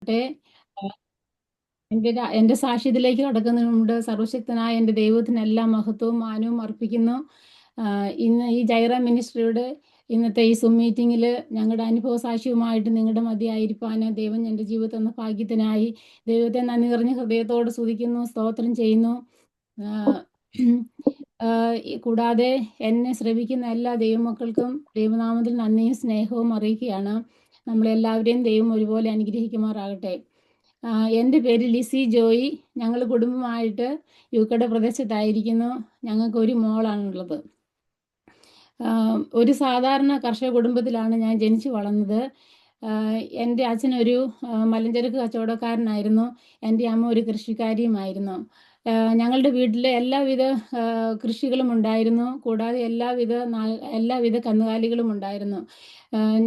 ചെയ്യുമാറാകട്ടെ. എൻ്റെ സാക്ഷ്യത്തിലേക്ക് കടക്കുന്നതിന് മുമ്പ് സർവശക്തനായ എൻ്റെ ദൈവത്തിന് എല്ലാ മഹത്വവും മാനവും അർപ്പിക്കുന്നു. ഇന്ന് ഈ ജൈറ മിനിസ്ട്രിയുടെ ഇന്നത്തെ ഈ സും മീറ്റിങ്ങിൽ ഞങ്ങളുടെ അനുഭവ സാക്ഷ്യവുമായിട്ട് നിങ്ങളുടെ മധ്യയായിരിക്കാൻ ദൈവം എൻ്റെ ജീവിതത്തിൽ തന്ന ഭാഗ്യത്തിനായി ദൈവത്തെ നന്ദി നിറഞ്ഞ ഹൃദയത്തോട് സ്തുതിക്കുന്നു, സ്തോത്രം ചെയ്യുന്നു. ആഹ് കൂടാതെ എന്നെ ശ്രവിക്കുന്ന എല്ലാ ദൈവമക്കൾക്കും ദൈവനാമത്തിൽ നന്ദിയും സ്നേഹവും അറിയിക്കുകയാണ്. നമ്മളെല്ലാവരെയും ദൈവം ഒരുപോലെ അനുഗ്രഹിക്കുമാറാകട്ടെ. എൻ്റെ പേര് ലിസി ജോയി. ഞങ്ങൾ കുടുംബമായിട്ട് യൂക്കയുടെ പ്രദേശത്തായിരിക്കുന്നു. ഞങ്ങൾക്ക് ഒരു മോളാണുള്ളത്. ഒരു സാധാരണ കർഷക കുടുംബത്തിലാണ് ഞാൻ ജനിച്ചു വളർന്നത്. എൻ്റെ അച്ഛനൊരു മലഞ്ചരക്ക് കച്ചവടക്കാരനായിരുന്നു. എൻ്റെ അമ്മ ഒരു കൃഷിക്കാരിയുമായിരുന്നു. ഞങ്ങളുടെ വീട്ടിൽ എല്ലാവിധ കൃഷികളും ഉണ്ടായിരുന്നു. കൂടാതെ എല്ലാവിധ കന്നുകാലികളും ഉണ്ടായിരുന്നു.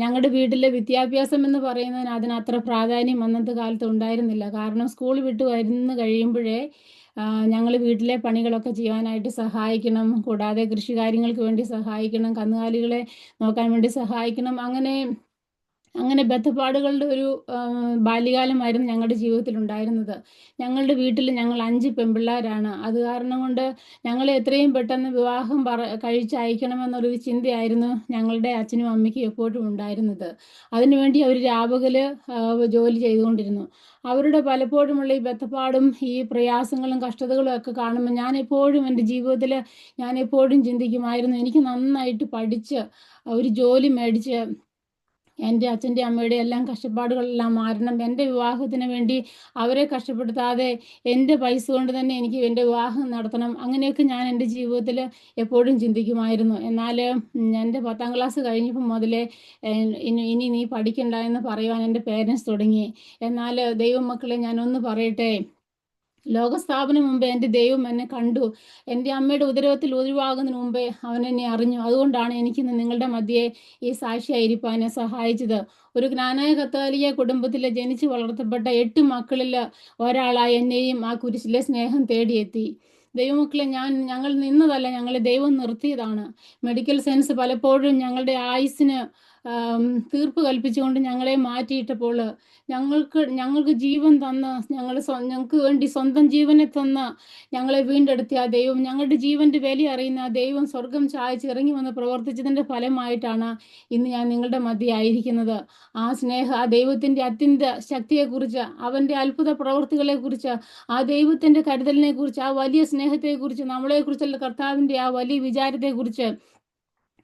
ഞങ്ങളുടെ വീട്ടിലെ വിദ്യാഭ്യാസം എന്ന് പറയുന്നതിന് അതിന് അത്ര പ്രാധാന്യം അന്നത്തെ കാലത്ത് ഉണ്ടായിരുന്നില്ല. കാരണം സ്കൂൾ വിട്ട് വരുന്ന കഴിയുമ്പോഴേ ഞങ്ങൾ വീട്ടിലെ പണികളൊക്കെ ചെയ്യാനായിട്ട് സഹായിക്കണം. കൂടാതെ കൃഷി കാര്യങ്ങൾക്ക് വേണ്ടി സഹായിക്കണം, കന്നുകാലികളെ നോക്കാൻ വേണ്ടി സഹായിക്കണം. അങ്ങനെ ബദ്ധപ്പാടുകളുടെ ഒരു ബാല്യകാലമായിരുന്നു ഞങ്ങളുടെ ജീവിതത്തിൽ ഉണ്ടായിരുന്നത്. ഞങ്ങളുടെ വീട്ടിൽ ഞങ്ങൾ 5 പെൺപിള്ളേരാണ്. അത് കാരണം കൊണ്ട് ഞങ്ങളെ എത്രയും പെട്ടെന്ന് വിവാഹം കഴിച്ചയക്കണമെന്നൊരു ചിന്തയായിരുന്നു ഞങ്ങളുടെ അച്ഛനും അമ്മയ്ക്കും എപ്പോഴും ഉണ്ടായിരുന്നത്. അതിനുവേണ്ടി അവർ രാപകല് ജോലി ചെയ്തുകൊണ്ടിരുന്നു. അവരുടെ പലപ്പോഴുമുള്ള ഈ ബദ്ധപ്പാടും ഈ പ്രയാസങ്ങളും കഷ്ടതകളും ഒക്കെ കാണുമ്പോൾ ഞാൻ എപ്പോഴും ചിന്തിക്കുമായിരുന്നു, എനിക്ക് നന്നായിട്ട് പഠിച്ച് ഒരു ജോലി മേടിച്ച് എൻ്റെ അച്ഛൻ്റെ അമ്മയുടെ എല്ലാം കഷ്ടപ്പാടുകളെല്ലാം മാറണം. എൻ്റെ വിവാഹത്തിന് വേണ്ടി അവരെ കഷ്ടപ്പെടുത്താതെ എൻ്റെ പൈസ കൊണ്ട് തന്നെ എനിക്ക് എൻ്റെ വിവാഹം നടത്തണം. അങ്ങനെയൊക്കെ ഞാൻ എൻ്റെ ജീവിതത്തിൽ എപ്പോഴും ചിന്തിക്കുമായിരുന്നു. എന്നാൽ എൻ്റെ 10ാം ക്ലാസ് കഴിഞ്ഞപ്പോൾ മുതലേ ഇനി നീ പഠിക്കണ്ട എന്ന് പറയുവാൻ എൻ്റെ പേരൻസ് തുടങ്ങി. എന്നാൽ ദൈവമക്കളെ ഞാനൊന്ന് പറയട്ടെ, ലോകസ്ഥാപനം മുമ്പേ എൻ്റെ ദൈവം എന്നെ കണ്ടു. എൻ്റെ അമ്മയുടെ ഉദരവത്തിൽ ഉരുവാകുന്നതിന് മുമ്പേ അവൻ എന്നെ അറിഞ്ഞു. അതുകൊണ്ടാണ് എനിക്കിന്ന് നിങ്ങളുടെ മധ്യേ ഈ സാക്ഷിയായിരിക്കാൻ സഹായിച്ചത്. ഒരു ജ്ഞാനായ കത്തോലിക്ക കുടുംബത്തിൽ ജനിച്ചു വളർത്തപ്പെട്ട 8 മക്കളിൽ ഒരാളായി എന്നെയും ആ കുരിശിലെ സ്നേഹം തേടിയെത്തി. ദൈവമക്കളെ, ഞങ്ങൾ നിന്നതല്ല, ഞങ്ങളെ ദൈവം നിർത്തിയതാണ്. മെഡിക്കൽ സയൻസ് പലപ്പോഴും ഞങ്ങളുടെ ആയുസ്സിന് തീർപ്പ് കൽപ്പിച്ചുകൊണ്ട് ഞങ്ങളെ മാറ്റിയിട്ടപ്പോൾ ഞങ്ങൾക്ക് ജീവൻ തന്ന് ഞങ്ങൾക്ക് വേണ്ടി സ്വന്തം ജീവനെ തന്ന് ഞങ്ങളെ വീണ്ടെടുത്തിയ ആ ദൈവം, ഞങ്ങളുടെ ജീവന്റെ വില അറിയുന്ന ആ ദൈവം സ്വർഗം ചായച്ച് ഇറങ്ങി വന്ന് പ്രവർത്തിച്ചതിന്റെ ഫലമായിട്ടാണ് ഇന്ന് ഞാൻ നിങ്ങളുടെ മധ്യയായിരിക്കുന്നത്. ആ ദൈവത്തിന്റെ അത്യന്ത ശക്തിയെക്കുറിച്ച്, അവന്റെ അത്ഭുത പ്രവർത്തികളെ കുറിച്ച്, ആ ദൈവത്തിന്റെ കരുതലിനെ കുറിച്ച്, ആ വലിയ സ്നേഹത്തെക്കുറിച്ച്, നമ്മളെക്കുറിച്ചുള്ള കർത്താവിന്റെ ആ വലിയ വിചാരത്തെക്കുറിച്ച്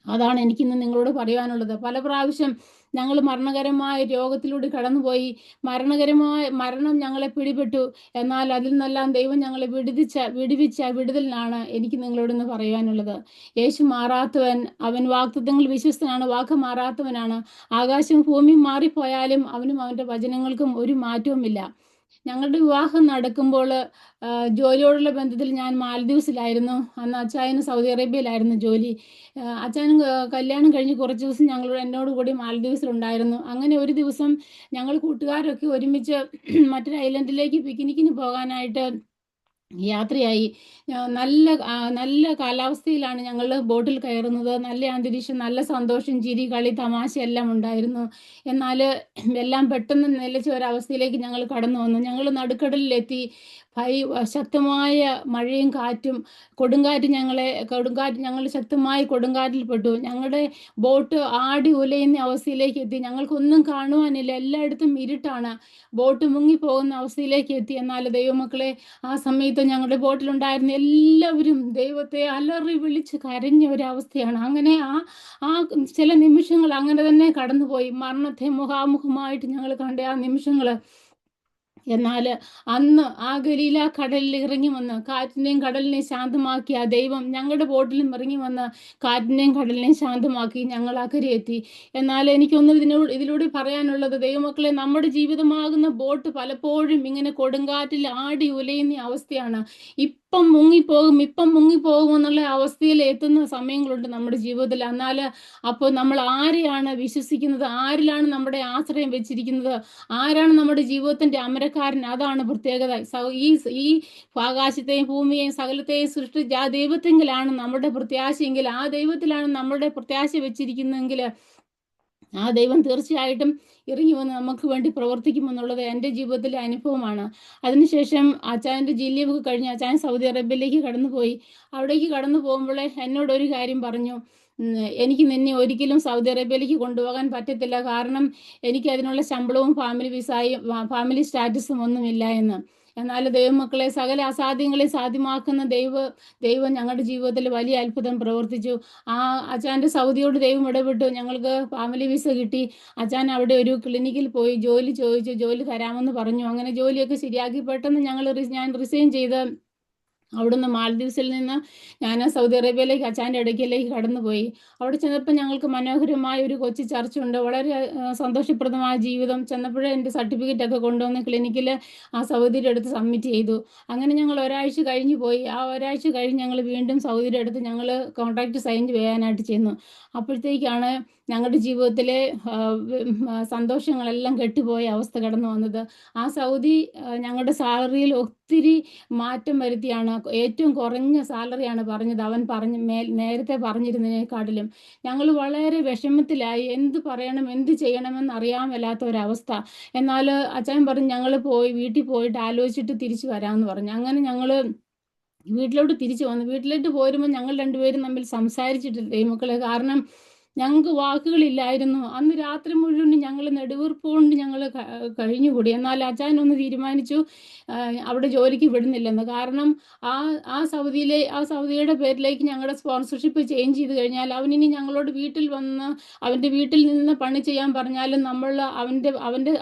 അതാണ് എനിക്കിന്ന് നിങ്ങളോട് പറയാനുള്ളത്. പല പ്രാവശ്യം ഞങ്ങൾ മരണകരമായ രോഗത്തിലൂടെ കടന്നുപോയി. മരണം ഞങ്ങളെ പിടിപെട്ടു. എന്നാൽ അതിൽ നിന്നെല്ലാം ദൈവം ഞങ്ങളെ വിടുവിച്ച വിടുതലിനാണ് എനിക്ക് നിങ്ങളോടൊന്ന് പറയാനുള്ളത്. യേശു മാറാത്തവൻ, അവൻ വാഗ്ദത്തങ്ങൾ വിശ്വസ്തനാണ്, വാക്ക് മാറാത്തവനാണ്. ആകാശവും ഭൂമിയും മാറിപ്പോയാലും അവനും അവൻ്റെ വചനങ്ങൾക്കും ഒരു മാറ്റവുമില്ല. ഞങ്ങളുടെ വിവാഹം നടക്കുമ്പോൾ ജോലിയോടുള്ള ബന്ധത്തിൽ ഞാൻ മാലദ്വീപ്സിലായിരുന്നു. അന്ന് അച്ചായന് സൗദി അറേബ്യയിലായിരുന്നു ജോലി. അച്ചായനും കല്യാണം കഴിഞ്ഞ് കുറച്ച് ദിവസം എന്നോട് കൂടി മാലദ്വീപ്സിലുണ്ടായിരുന്നു. അങ്ങനെ ഒരു ദിവസം ഞങ്ങൾ കൂട്ടുകാരൊക്കെ ഒരുമിച്ച് മറ്റൊരു ഐലൻഡിലേക്ക് പിക്നിക്കിന് പോകാനായിട്ട് യാത്രയായി. നല്ല കാലാവസ്ഥയിലാണ് ഞങ്ങൾ ബോട്ടിൽ കയറുന്നത്. നല്ല അന്തരീക്ഷം, നല്ല സന്തോഷം, ചിരി, കളി, തമാശ എല്ലാം ഉണ്ടായിരുന്നു. എന്നാൽ എല്ലാം പെട്ടെന്ന് നിലച്ച ഒരവസ്ഥയിലേക്ക് ഞങ്ങൾ കടന്നു വന്നു. ഞങ്ങൾ നടുക്കടലിലെത്തി. ശക്തമായ മഴയും കാറ്റും, ഞങ്ങൾ ശക്തമായ കൊടുങ്കാറ്റിൽപ്പെട്ടു. ഞങ്ങളുടെ ബോട്ട് ആടി ഉലയുന്ന അവസ്ഥയിലേക്ക് എത്തി. ഞങ്ങൾക്കൊന്നും കാണുവാനില്ല, എല്ലായിടത്തും ഇരുട്ടാണ്. ബോട്ട് മുങ്ങിപ്പോകുന്ന അവസ്ഥയിലേക്ക് എത്തി. എന്നാൽ ദൈവമക്കളെ, ആ സമയത്ത് ഞങ്ങളുടെ ബോട്ടിലുണ്ടായിരുന്ന എല്ലാവരും ദൈവത്തെ അലറി വിളിച്ച് കരഞ്ഞ ഒരവസ്ഥയാണ്. അങ്ങനെ ആ ചില നിമിഷങ്ങൾ അങ്ങനെ തന്നെ കടന്നുപോയി. മരണത്തെ മുഖാമുഖമായിട്ട് ഞങ്ങൾ കണ്ട ആ നിമിഷങ്ങൾ. എന്നാൽ അന്ന് ആ ഗലീല കടലിൽ ഇറങ്ങി വന്ന് കാറ്റിനെയും കടലിനെയും ശാന്തമാക്കി ആ ദൈവം ഞങ്ങളുടെ ബോട്ടിലും ഇറങ്ങി വന്ന് കാറ്റിനെയും കടലിനെയും ശാന്തമാക്കി ഞങ്ങൾ അക്കരെ എത്തി. എന്നാൽ എനിക്കൊന്നും ഇതിലൂടെ പറയാനുള്ളത്, ദൈവമക്കളെ, നമ്മുടെ ജീവിതമാകുന്ന ബോട്ട് പലപ്പോഴും ഇങ്ങനെ കൊടുങ്കാറ്റിൽ ആടി ഉലയുന്ന അവസ്ഥയാണ്. ഇപ്പം മുങ്ങിപ്പോകും എന്നുള്ള അവസ്ഥയിൽ എത്തുന്ന സമയങ്ങളുണ്ട് നമ്മുടെ ജീവിതത്തിൽ. എന്നാൽ അപ്പോൾ നമ്മൾ ആരെയാണ് വിശ്വസിക്കുന്നത്? ആരിലാണ് നമ്മുടെ ആശ്രയം വെച്ചിരിക്കുന്നത്? ആരാണ് നമ്മുടെ ജീവിതത്തിന്റെ അമരക്കാരൻ? അതാണ് പ്രത്യേകത. ഈ ആകാശത്തെയും ഭൂമിയെയും സകലത്തെയും സൃഷ്ടിച്ച ആ ദൈവത്തെങ്കിലാണ് നമ്മുടെ പ്രത്യാശയെങ്കിൽ, ആ ദൈവത്തിലാണ് നമ്മുടെ പ്രത്യാശ വെച്ചിരിക്കുന്നതെങ്കിൽ ആ ദൈവം തീർച്ചയായിട്ടും ഇറങ്ങി വന്ന് നമുക്ക് വേണ്ടി പ്രവർത്തിക്കുമെന്നുള്ളത് എൻ്റെ ജീവിതത്തിലെ അനുഭവമാണ്. അതിനുശേഷം അച്ചായൻ്റെ ലീവ് കഴിഞ്ഞ് അച്ചായൻ സൗദി അറേബ്യയിലേക്ക് കടന്നുപോയി. അവിടേക്ക് കടന്നു പോകുമ്പോൾ എന്നോടൊരു കാര്യം പറഞ്ഞു, എനിക്ക് നിന്നെ ഒരിക്കലും സൗദി അറേബ്യയിലേക്ക് കൊണ്ടുപോകാൻ പറ്റത്തില്ല, കാരണം എനിക്ക് അതിനുള്ള ശമ്പളവും ഫാമിലി വിസയും ഫാമിലി സ്റ്റാറ്റസും ഒന്നുമില്ല എന്ന്. എന്നാൽ ദൈവമക്കളെ, സകല അസാധ്യങ്ങളെ സാധ്യമാക്കുന്ന ദൈവം ഞങ്ങളുടെ ജീവിതത്തിൽ വലിയ അത്ഭുതം പ്രവർത്തിച്ചു. ആ അച്ചാൻ്റെ സൗദിയോട് ദൈവം ഇടപെട്ടു. ഞങ്ങൾക്ക് ഫാമിലി വിസ കിട്ടി. അച്ചാൻ അവിടെ ഒരു ക്ലിനിക്കിൽ പോയി ജോലി ചോദിച്ചു. ജോലി തരാമെന്ന് പറഞ്ഞു. അങ്ങനെ ജോലിയൊക്കെ ശരിയാക്കി പെട്ടെന്ന് ഞാൻ റിസൈൻ ചെയ്ത് അവിടുന്ന് മാൽദീവ്സിൽ നിന്ന് ഞാൻ സൗദി അറേബ്യയിലേക്ക് അച്ചാൻ്റെ ഇടയ്ക്കിലേക്ക് കടന്നുപോയി. അവിടെ ചെന്നപ്പോൾ ഞങ്ങൾക്ക് മനോഹരമായ ഒരു കൊച്ചു ചർച്ചുണ്ട്. വളരെ സന്തോഷപ്രദമായ ജീവിതം. ചെന്നപ്പോഴേ എൻ്റെ സർട്ടിഫിക്കറ്റ് ഒക്കെ കൊണ്ടുവന്ന് ക്ലിനിക്കിൽ ആ സൗദിയുടെ അടുത്ത് സബ്മിറ്റ് ചെയ്തു. അങ്ങനെ ഞങ്ങൾ ഒരാഴ്ച കഴിഞ്ഞ് പോയി. ആ ഒരാഴ്ച കഴിഞ്ഞ് ഞങ്ങൾ വീണ്ടും സൗദിയുടെ അടുത്ത് ഞങ്ങൾ കോൺട്രാക്റ്റ് സൈൻ ചെയ്യാനായിട്ട് ചെന്നു. അപ്പോഴത്തേക്കാണ് ഞങ്ങളുടെ ജീവിതത്തിലെ സന്തോഷങ്ങളെല്ലാം കെട്ടുപോയ അവസ്ഥ കടന്നു വന്നത്. ആ സൗദി ഞങ്ങളുടെ സാലറിയിൽ ഒത്തിരി മാറ്റം വരുത്തിയാണ്. ഏറ്റവും കുറഞ്ഞ സാലറിയാണ് പറഞ്ഞത്. അവൻ നേരത്തെ പറഞ്ഞിരുന്നതിനെക്കാട്ടിലും ഞങ്ങൾ വളരെ വിഷമത്തിലായി. എന്ത് പറയണം, എന്ത് ചെയ്യണമെന്ന് അറിയാൻ മേലാത്ത ഒരവസ്ഥ. എന്നാൽ അച്ഛൻ പറഞ്ഞു, ഞങ്ങൾ വീട്ടിൽ പോയിട്ട് ആലോചിച്ചിട്ട് തിരിച്ചു വരാമെന്ന് പറഞ്ഞു. അങ്ങനെ ഞങ്ങൾ വീട്ടിലോട്ട് തിരിച്ചു വന്നു. വീട്ടിലോട്ട് പോരുമ്പോൾ ഞങ്ങൾ രണ്ടുപേരും തമ്മിൽ സംസാരിച്ചിട്ടില്ല ദൈവമക്കളെ. കാരണം ഞങ്ങൾക്ക് വാക്കുകളില്ലായിരുന്നു. അന്ന് രാത്രി മുഴുവൻ ഞങ്ങൾ നെടുവീർപ്പുകൊണ്ട് ഞങ്ങൾ കഴിഞ്ഞുകൂടി. എന്നാൽ അച്ചായൻ ഒന്ന് തീരുമാനിച്ചു അവിടെ ജോലിക്ക് വിടുന്നില്ലെന്ന്. കാരണം ആ സൗദിയുടെ പേരിലേക്ക് ഞങ്ങളുടെ സ്പോൺസർഷിപ്പ് ചേഞ്ച് ചെയ്ത് കഴിഞ്ഞാൽ അവനിനി ഞങ്ങളോട് വീട്ടിൽ വന്ന് അവൻ്റെ വീട്ടിൽ നിന്ന് പണി ചെയ്യാൻ പറഞ്ഞാലും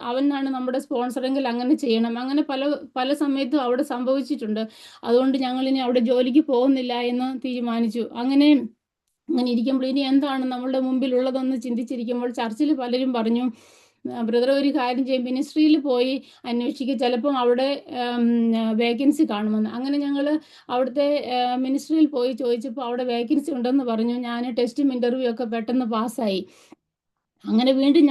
അവനാണ് നമ്മുടെ സ്പോൺസറെങ്കിൽ അങ്ങനെ ചെയ്യണം. അങ്ങനെ പല സമയത്തും അവിടെ സംഭവിച്ചിട്ടുണ്ട്. അതുകൊണ്ട് ഞങ്ങളിനി അവിടെ ജോലിക്ക് പോകുന്നില്ല എന്ന് തീരുമാനിച്ചു. അങ്ങനെ ഇരിക്കുമ്പോൾ ഇനി എന്താണ് നമ്മളുടെ മുമ്പിലുള്ളതെന്ന് ചിന്തിച്ചിരിക്കുമ്പോൾ ചർച്ചിൽ പലരും പറഞ്ഞു, ബ്രദർ ഒരു കാര്യം ചെയ്യും, മിനിസ്ട്രിയിൽ പോയി അന്വേഷിക്കുക, ചിലപ്പം അവിടെ വേക്കൻസി കാണുമെന്ന്. അങ്ങനെ ഞങ്ങൾ അവിടുത്തെ മിനിസ്ട്രിയിൽ പോയി ചോദിച്ചപ്പോൾ അവിടെ വേക്കൻസി ഉണ്ടെന്ന് പറഞ്ഞു. ഞാൻ ടെസ്റ്റും ഇൻ്റർവ്യൂ ഒക്കെ പെട്ടെന്ന് പാസ്സായി. അങ്ങനെ വീണ്ടും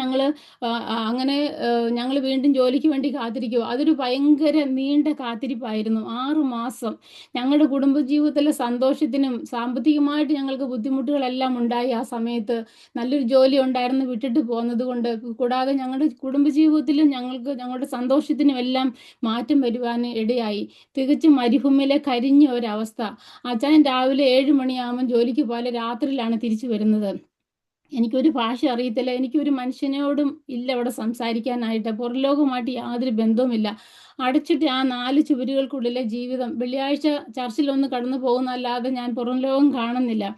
ഞങ്ങൾ വീണ്ടും ജോലിക്ക് വേണ്ടി കാത്തിരിക്കുക. അതൊരു ഭയങ്കര നീണ്ട കാത്തിരിപ്പായിരുന്നു. 6 മാസം. ഞങ്ങളുടെ കുടുംബജീവിതത്തിലെ സന്തോഷത്തിനും സാമ്പത്തികമായിട്ട് ഞങ്ങൾക്ക് ബുദ്ധിമുട്ടുകളെല്ലാം ഉണ്ടായി. ആ സമയത്ത് നല്ലൊരു ജോലി ഉണ്ടായിരുന്നു വിട്ടിട്ട് പോകുന്നത് കൊണ്ട്. കൂടാതെ ഞങ്ങളുടെ കുടുംബജീവിതത്തിലും ഞങ്ങളുടെ സന്തോഷത്തിനും എല്ലാം മാറ്റം വരുവാൻ ഇടയായി. തികച്ചും മരുഭൂമിയിലെ കരിഞ്ഞ ഒരവസ്ഥ. അച്ഛൻ രാവിലെ 7 മണിയാകുമ്പോൾ ജോലിക്ക് പോലെ രാത്രിയിലാണ് തിരിച്ചു വരുന്നത്. എനിക്കൊരു ഭാഷ അറിയത്തില്ല. എനിക്കൊരു മനുഷ്യനോടും ഇല്ല അവിടെ സംസാരിക്കാനായിട്ട്. പുറംലോകവുമായിട്ട് യാതൊരു ബന്ധവുമില്ല. അടച്ചിട്ട് ആ 4 ചുവരുകൾക്കുള്ളിലെ ജീവിതം. വെള്ളിയാഴ്ച ചർച്ചിലൊന്ന് കടന്നു പോകുന്നതല്ലാതെ ഞാൻ പുറം ലോകം കാണുന്നില്ല.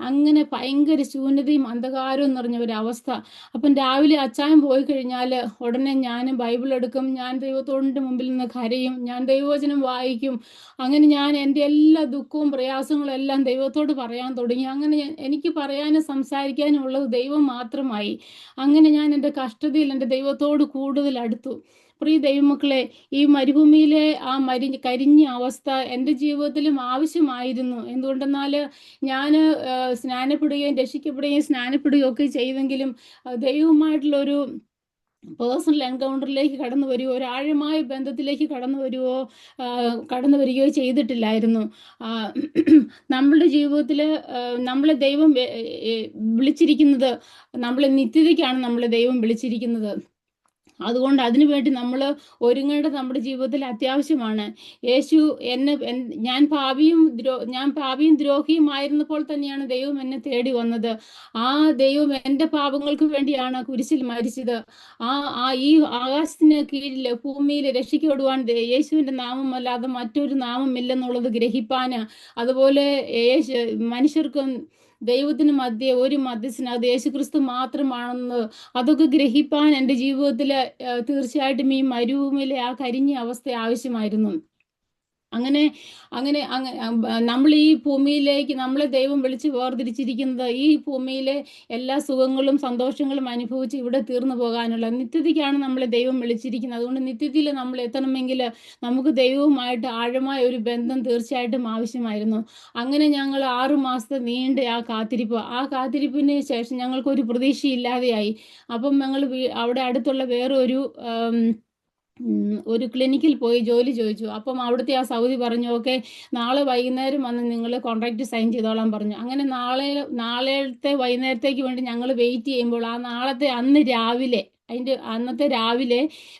അങ്ങനെ ഭയങ്കര ശൂന്യതയും അന്ധകാരവും നിറഞ്ഞ ഒരവസ്ഥ. അപ്പം രാവിലെ അച്ചായൻ പോയി കഴിഞ്ഞാൽ ഉടനെ ഞാൻ ബൈബിൾ എടുക്കും. ഞാൻ ദൈവത്തോടിൻ്റെ മുമ്പിൽ നിന്ന് കരയും. ഞാൻ ദൈവവചനം വായിക്കും. അങ്ങനെ ഞാൻ എൻ്റെ എല്ലാ ദുഃഖവും പ്രയാസങ്ങളും എല്ലാം ദൈവത്തോട് പറയാൻ തുടങ്ങി. അങ്ങനെ എനിക്ക് പറയാനും സംസാരിക്കാനും ഉള്ളത് ദൈവം മാത്രമായി. അങ്ങനെ ഞാൻ എൻ്റെ കഷ്ടതയിൽ എൻ്റെ ദൈവത്തോട് കൂടുതൽ അടുത്തു. പ്രിയ ദൈവമക്കളെ, ഈ മരുഭൂമിയിലെ ആ കരിഞ്ഞ അവസ്ഥ എൻ്റെ ജീവിതത്തിലും ആവശ്യമായിരുന്നു. എന്തുകൊണ്ടെന്നാൽ ഞാൻ സ്നാനപ്പെടുകയും സ്നാനപ്പെടുകയും ഒക്കെ ചെയ്തെങ്കിലും ദൈവവുമായിട്ടുള്ളൊരു പേഴ്സണൽ എൻകൗണ്ടറിലേക്ക് കടന്നു വരുവോ, ഒരു ആഴമായ ബന്ധത്തിലേക്ക് കടന്നു വരികയോ ചെയ്തിട്ടില്ലായിരുന്നു. നമ്മളുടെ ജീവിതത്തിൽ നമ്മളെ ദൈവം വിളിച്ചിരിക്കുന്നത്, നമ്മളെ നിത്യതയ്ക്കാണ് നമ്മളെ ദൈവം വിളിച്ചിരിക്കുന്നത്. അതുകൊണ്ട് അതിനുവേണ്ടി നമ്മൾ ഒരുങ്ങേണ്ടത് നമ്മുടെ ജീവിതത്തിൽ അത്യാവശ്യമാണ്. യേശു ഞാൻ പാപിയും ദ്രോഹിയുമായിരുന്നപ്പോൾ തന്നെയാണ് ദൈവം എന്നെ തേടി വന്നത്. ആ ദൈവം എൻ്റെ പാപങ്ങൾക്ക് വേണ്ടിയാണ് കുരിശിൽ മരിച്ചത്. ഈ ആകാശത്തിന് കീഴിൽ ഭൂമിയിൽ രക്ഷിക്കപ്പെടുവാൻ യേശുവിൻ്റെ നാമമല്ലാതെ മറ്റൊരു നാമമില്ലെന്നുള്ളത് ഗ്രഹിപ്പാന്, അതുപോലെ മനുഷ്യർക്കും ദൈവത്തിന് മധ്യേ ഒരു മധ്യസ്ഥന്, അത് യേശുക്രിസ്തു മാത്രമാണെന്ന് അതൊക്കെ ഗ്രഹിപ്പാൻ എൻ്റെ ജീവിതത്തിൽ തീർച്ചയായിട്ടും ഈ മരുഭൂമിയിലെ ആ കരിഞ്ഞ അവസ്ഥ ആവശ്യമായിരുന്നു. അങ്ങനെ നമ്മൾ ഈ ഭൂമിയിലേക്ക് നമ്മളെ ദൈവം വിളിച്ച് വേർതിരിച്ചിരിക്കുന്നത് ഈ ഭൂമിയിലെ എല്ലാ സുഖങ്ങളും സന്തോഷങ്ങളും അനുഭവിച്ച് ഇവിടെ തീർന്നു പോകാനുള്ള നിത്യതയ്ക്കാണ് നമ്മളെ ദൈവം വിളിച്ചിരിക്കുന്നത്. അതുകൊണ്ട് നിത്യതയിൽ നമ്മൾ എത്തണമെങ്കിൽ നമുക്ക് ദൈവവുമായിട്ട് ആഴമായ ഒരു ബന്ധം തീർച്ചയായിട്ടും ആവശ്യമായിരുന്നു. അങ്ങനെ ഞങ്ങൾ 6 മാസത്തെ നീണ്ട ആ കാത്തിരിപ്പിന് ശേഷം ഞങ്ങൾക്കൊരു പ്രതീക്ഷയില്ലാതെയായി. അപ്പം ഞങ്ങൾ അവിടെ അടുത്തുള്ള വേറൊരു ഒരു ക്ലിനിക്കിൽ പോയി ജോലി ചോദിച്ചു. അപ്പം അവിടുത്തെ ആ സൗദി പറഞ്ഞു, ഓക്കെ, നാളെ വൈകുന്നേരം വന്ന് നിങ്ങൾ കോൺട്രാക്റ്റ് സൈൻ ചെയ്തോളാൻ പറഞ്ഞു. അങ്ങനെ നാളത്തെ വൈകുന്നേരത്തേക്ക് വേണ്ടി ഞങ്ങൾ വെയിറ്റ് ചെയ്യുമ്പോൾ ആ നാളത്തെ അന്ന് രാവിലെ, അന്നത്തെ രാവിലെ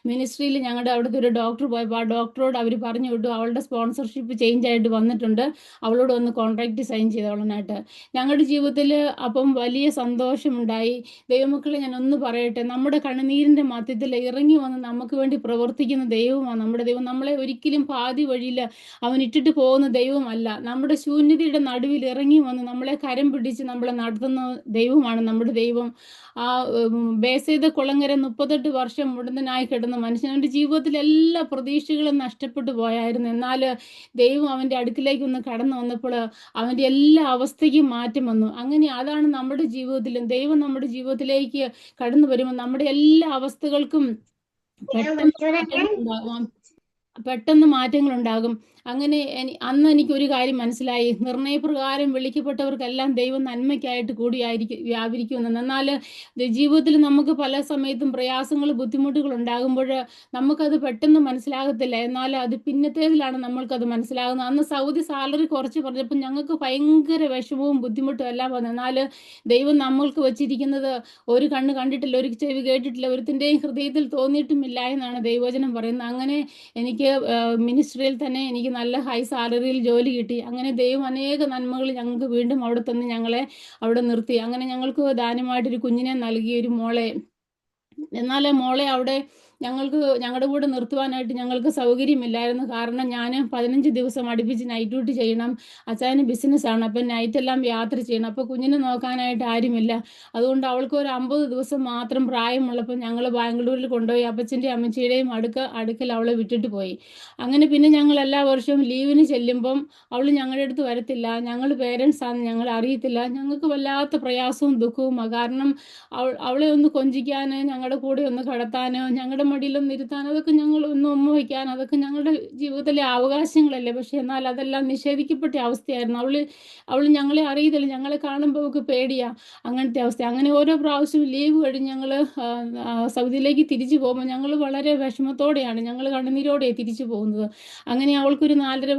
മിനിസ്ട്രിയിൽ ഞങ്ങളുടെ അവിടുത്തെ ഒരു ഡോക്ടർ പോയപ്പോൾ ആ ഡോക്ടറോട് അവർ പറഞ്ഞു വിട്ടു, അവളുടെ സ്പോൺസർഷിപ്പ് ചേഞ്ച് ആയിട്ട് വന്നിട്ടുണ്ട്, അവളോട് ഒന്ന് കോൺട്രാക്റ്റ് സൈൻ ചെയ്തോളാനായിട്ട്. ഞങ്ങളുടെ ജീവിതത്തിൽ അപ്പം വലിയ സന്തോഷമുണ്ടായി. ദൈവമക്കളെ, ഞാൻ ഒന്ന് പറയട്ടെ, നമ്മുടെ കണ്ണുനീരിൻ്റെ മധ്യത്തിൽ ഇറങ്ങി വന്ന് നമുക്ക് വേണ്ടി പ്രവർത്തിക്കുന്ന ദൈവമാണ് നമ്മുടെ ദൈവം. നമ്മളെ ഒരിക്കലും പാതി വഴിയിൽ അവൻ ഇട്ടിട്ട് പോകുന്ന ദൈവമല്ല. നമ്മുടെ ശൂന്യതയുടെ നടുവിൽ ഇറങ്ങി വന്ന് നമ്മളെ കരം പിടിച്ച് നമ്മളെ നടത്തുന്ന ദൈവമാണ് നമ്മുടെ ദൈവം. ആ ബേസെയ്ത കുളങ്ങര 38 വർഷം മുടന്തനായി കിടന്ന മനുഷ്യൻ്റെ ജീവിതത്തിൽ എല്ലാ പ്രതീക്ഷകളും നഷ്ടപ്പെട്ടു പോയായിരുന്നു. എന്നാൽ ദൈവം അവൻ്റെ അടുക്കിലേക്ക് ഒന്ന് കടന്നു വന്നപ്പോൾ അവൻ്റെ എല്ലാ അവസ്ഥയ്ക്കും മാറ്റം വന്നു. അങ്ങനെ അതാണ് നമ്മുടെ ജീവിതത്തിലും ദൈവം നമ്മുടെ ജീവിതത്തിലേക്ക് കടന്നു വരുമ്പോൾ നമ്മുടെ എല്ലാ അവസ്ഥകൾക്കും പെട്ടെന്ന് മാറ്റങ്ങൾ ഉണ്ടാകും. അങ്ങനെ അന്ന് എനിക്കൊരു കാര്യം മനസ്സിലായി, നിർണയപ്രകാരം വിളിക്കപ്പെട്ടവർക്കെല്ലാം ദൈവം നന്മയ്ക്കായിട്ട് കൂടിയായിരിക്കും വ്യാപരിക്കുമെന്ന്. എന്നാൽ ജീവിതത്തിൽ നമുക്ക് പല സമയത്തും പ്രയാസങ്ങൾ, ബുദ്ധിമുട്ടുകൾ ഉണ്ടാകുമ്പോൾ നമുക്കത് പെട്ടെന്ന് മനസ്സിലാകത്തില്ല. എന്നാൽ അത് പിന്നത്തേതിലാണ് നമ്മൾക്കത് മനസ്സിലാകുന്നത്. അന്ന് സൗദി സാലറി കുറച്ച് പറഞ്ഞപ്പോൾ ഞങ്ങൾക്ക് ഭയങ്കര വിഷമവും ബുദ്ധിമുട്ടും എല്ലാം വന്നു. എന്നാൽ ദൈവം നമ്മൾക്ക് വച്ചിരിക്കുന്നത് ഒരു കണ്ണ് കണ്ടിട്ടില്ല, ഒരു ചെവി കേട്ടിട്ടില്ല, ഒരുത്തിൻ്റെയും ഹൃദയത്തിൽ തോന്നിയിട്ടുമില്ല എന്നാണ് ദൈവവചനം പറയുന്നത്. അങ്ങനെ എനിക്ക് മിനിസ്ട്രിയിൽ തന്നെ എനിക്ക് നല്ല ഹൈ സാലറിയിൽ ജോലി കിട്ടി. അങ്ങനെ ദൈവം അനേക നന്മകൾ ഞങ്ങൾക്ക് വീണ്ടും അവിടെ തന്ന് ഞങ്ങളെ അവിടെ നിർത്തി. അങ്ങനെ ഞങ്ങൾക്ക് ദാനമായിട്ടൊരു കുഞ്ഞിനെ നൽകി, ഒരു മോളെ. എന്നാൽ മോളെ അവിടെ ഞങ്ങളുടെ കൂടെ നിർത്തുവാനായിട്ട് ഞങ്ങൾക്ക് സൗകര്യമില്ലായിരുന്നു. കാരണം ഞാൻ 15 ദിവസം അടുപ്പിച്ച് നൈറ്റ് ഡ്യൂട്ടി ചെയ്യണം. അച്ഛന് ബിസിനസ്സാണ്, അപ്പം നൈറ്റെല്ലാം യാത്ര ചെയ്യണം. അപ്പോൾ കുഞ്ഞിനെ നോക്കാനായിട്ട് ആരുമില്ല. അതുകൊണ്ട് അവൾക്ക് ഒരു 50 ദിവസം മാത്രം പ്രായമുള്ളപ്പോൾ ഞങ്ങൾ ബാംഗ്ലൂരിൽ കൊണ്ടുപോയി അപ്പച്ചൻ്റെയും അമ്മച്ചിയുടെയും അടുക്കൽ അവളെ വിട്ടിട്ട് പോയി. അങ്ങനെ പിന്നെ ഞങ്ങൾ എല്ലാ വർഷവും ലീവിന് ചെല്ലുമ്പം അവൾ ഞങ്ങളുടെ അടുത്ത് വരത്തില്ല. ഞങ്ങൾ പേരൻസാണ്, ഞങ്ങൾ അറിയത്തില്ല. ഞങ്ങൾക്ക് വല്ലാത്ത പ്രയാസവും ദുഃഖവുമാണ്. കാരണം അവളെ ഒന്ന് കൊഞ്ചിക്കാനോ ഞങ്ങളുടെ കൂടെ ഒന്ന് കടത്താനോ ഞങ്ങളുടെ മടിയിലൊന്ന് ഇരുത്താനോ അതൊക്കെ ഞങ്ങൾ ഒന്ന് ഉമ്മ വയ്ക്കാൻ, അതൊക്കെ ഞങ്ങളുടെ ജീവിതത്തിലെ അവകാശങ്ങളല്ലേ. പക്ഷെ എന്നാൽ അതെല്ലാം നിഷേധിക്കപ്പെട്ട അവസ്ഥയായിരുന്നു. അവൾ ഞങ്ങളെ അറിയത്തില്ല, ഞങ്ങളെ കാണുമ്പോൾ അവൾക്ക് പേടിയാ, അങ്ങനത്തെ അവസ്ഥ. അങ്ങനെ ഓരോ പ്രാവശ്യവും ലീവ് കഴിഞ്ഞ് ഞങ്ങൾ സൗദിയിലേക്ക് തിരിച്ചു പോകുമ്പോൾ ഞങ്ങൾ വളരെ വിഷമത്തോടെയാണ്, ഞങ്ങൾ കണ്ണുനീരോടെയാണ് തിരിച്ചു പോകുന്നത്. അങ്ങനെ അവൾക്കൊരു 4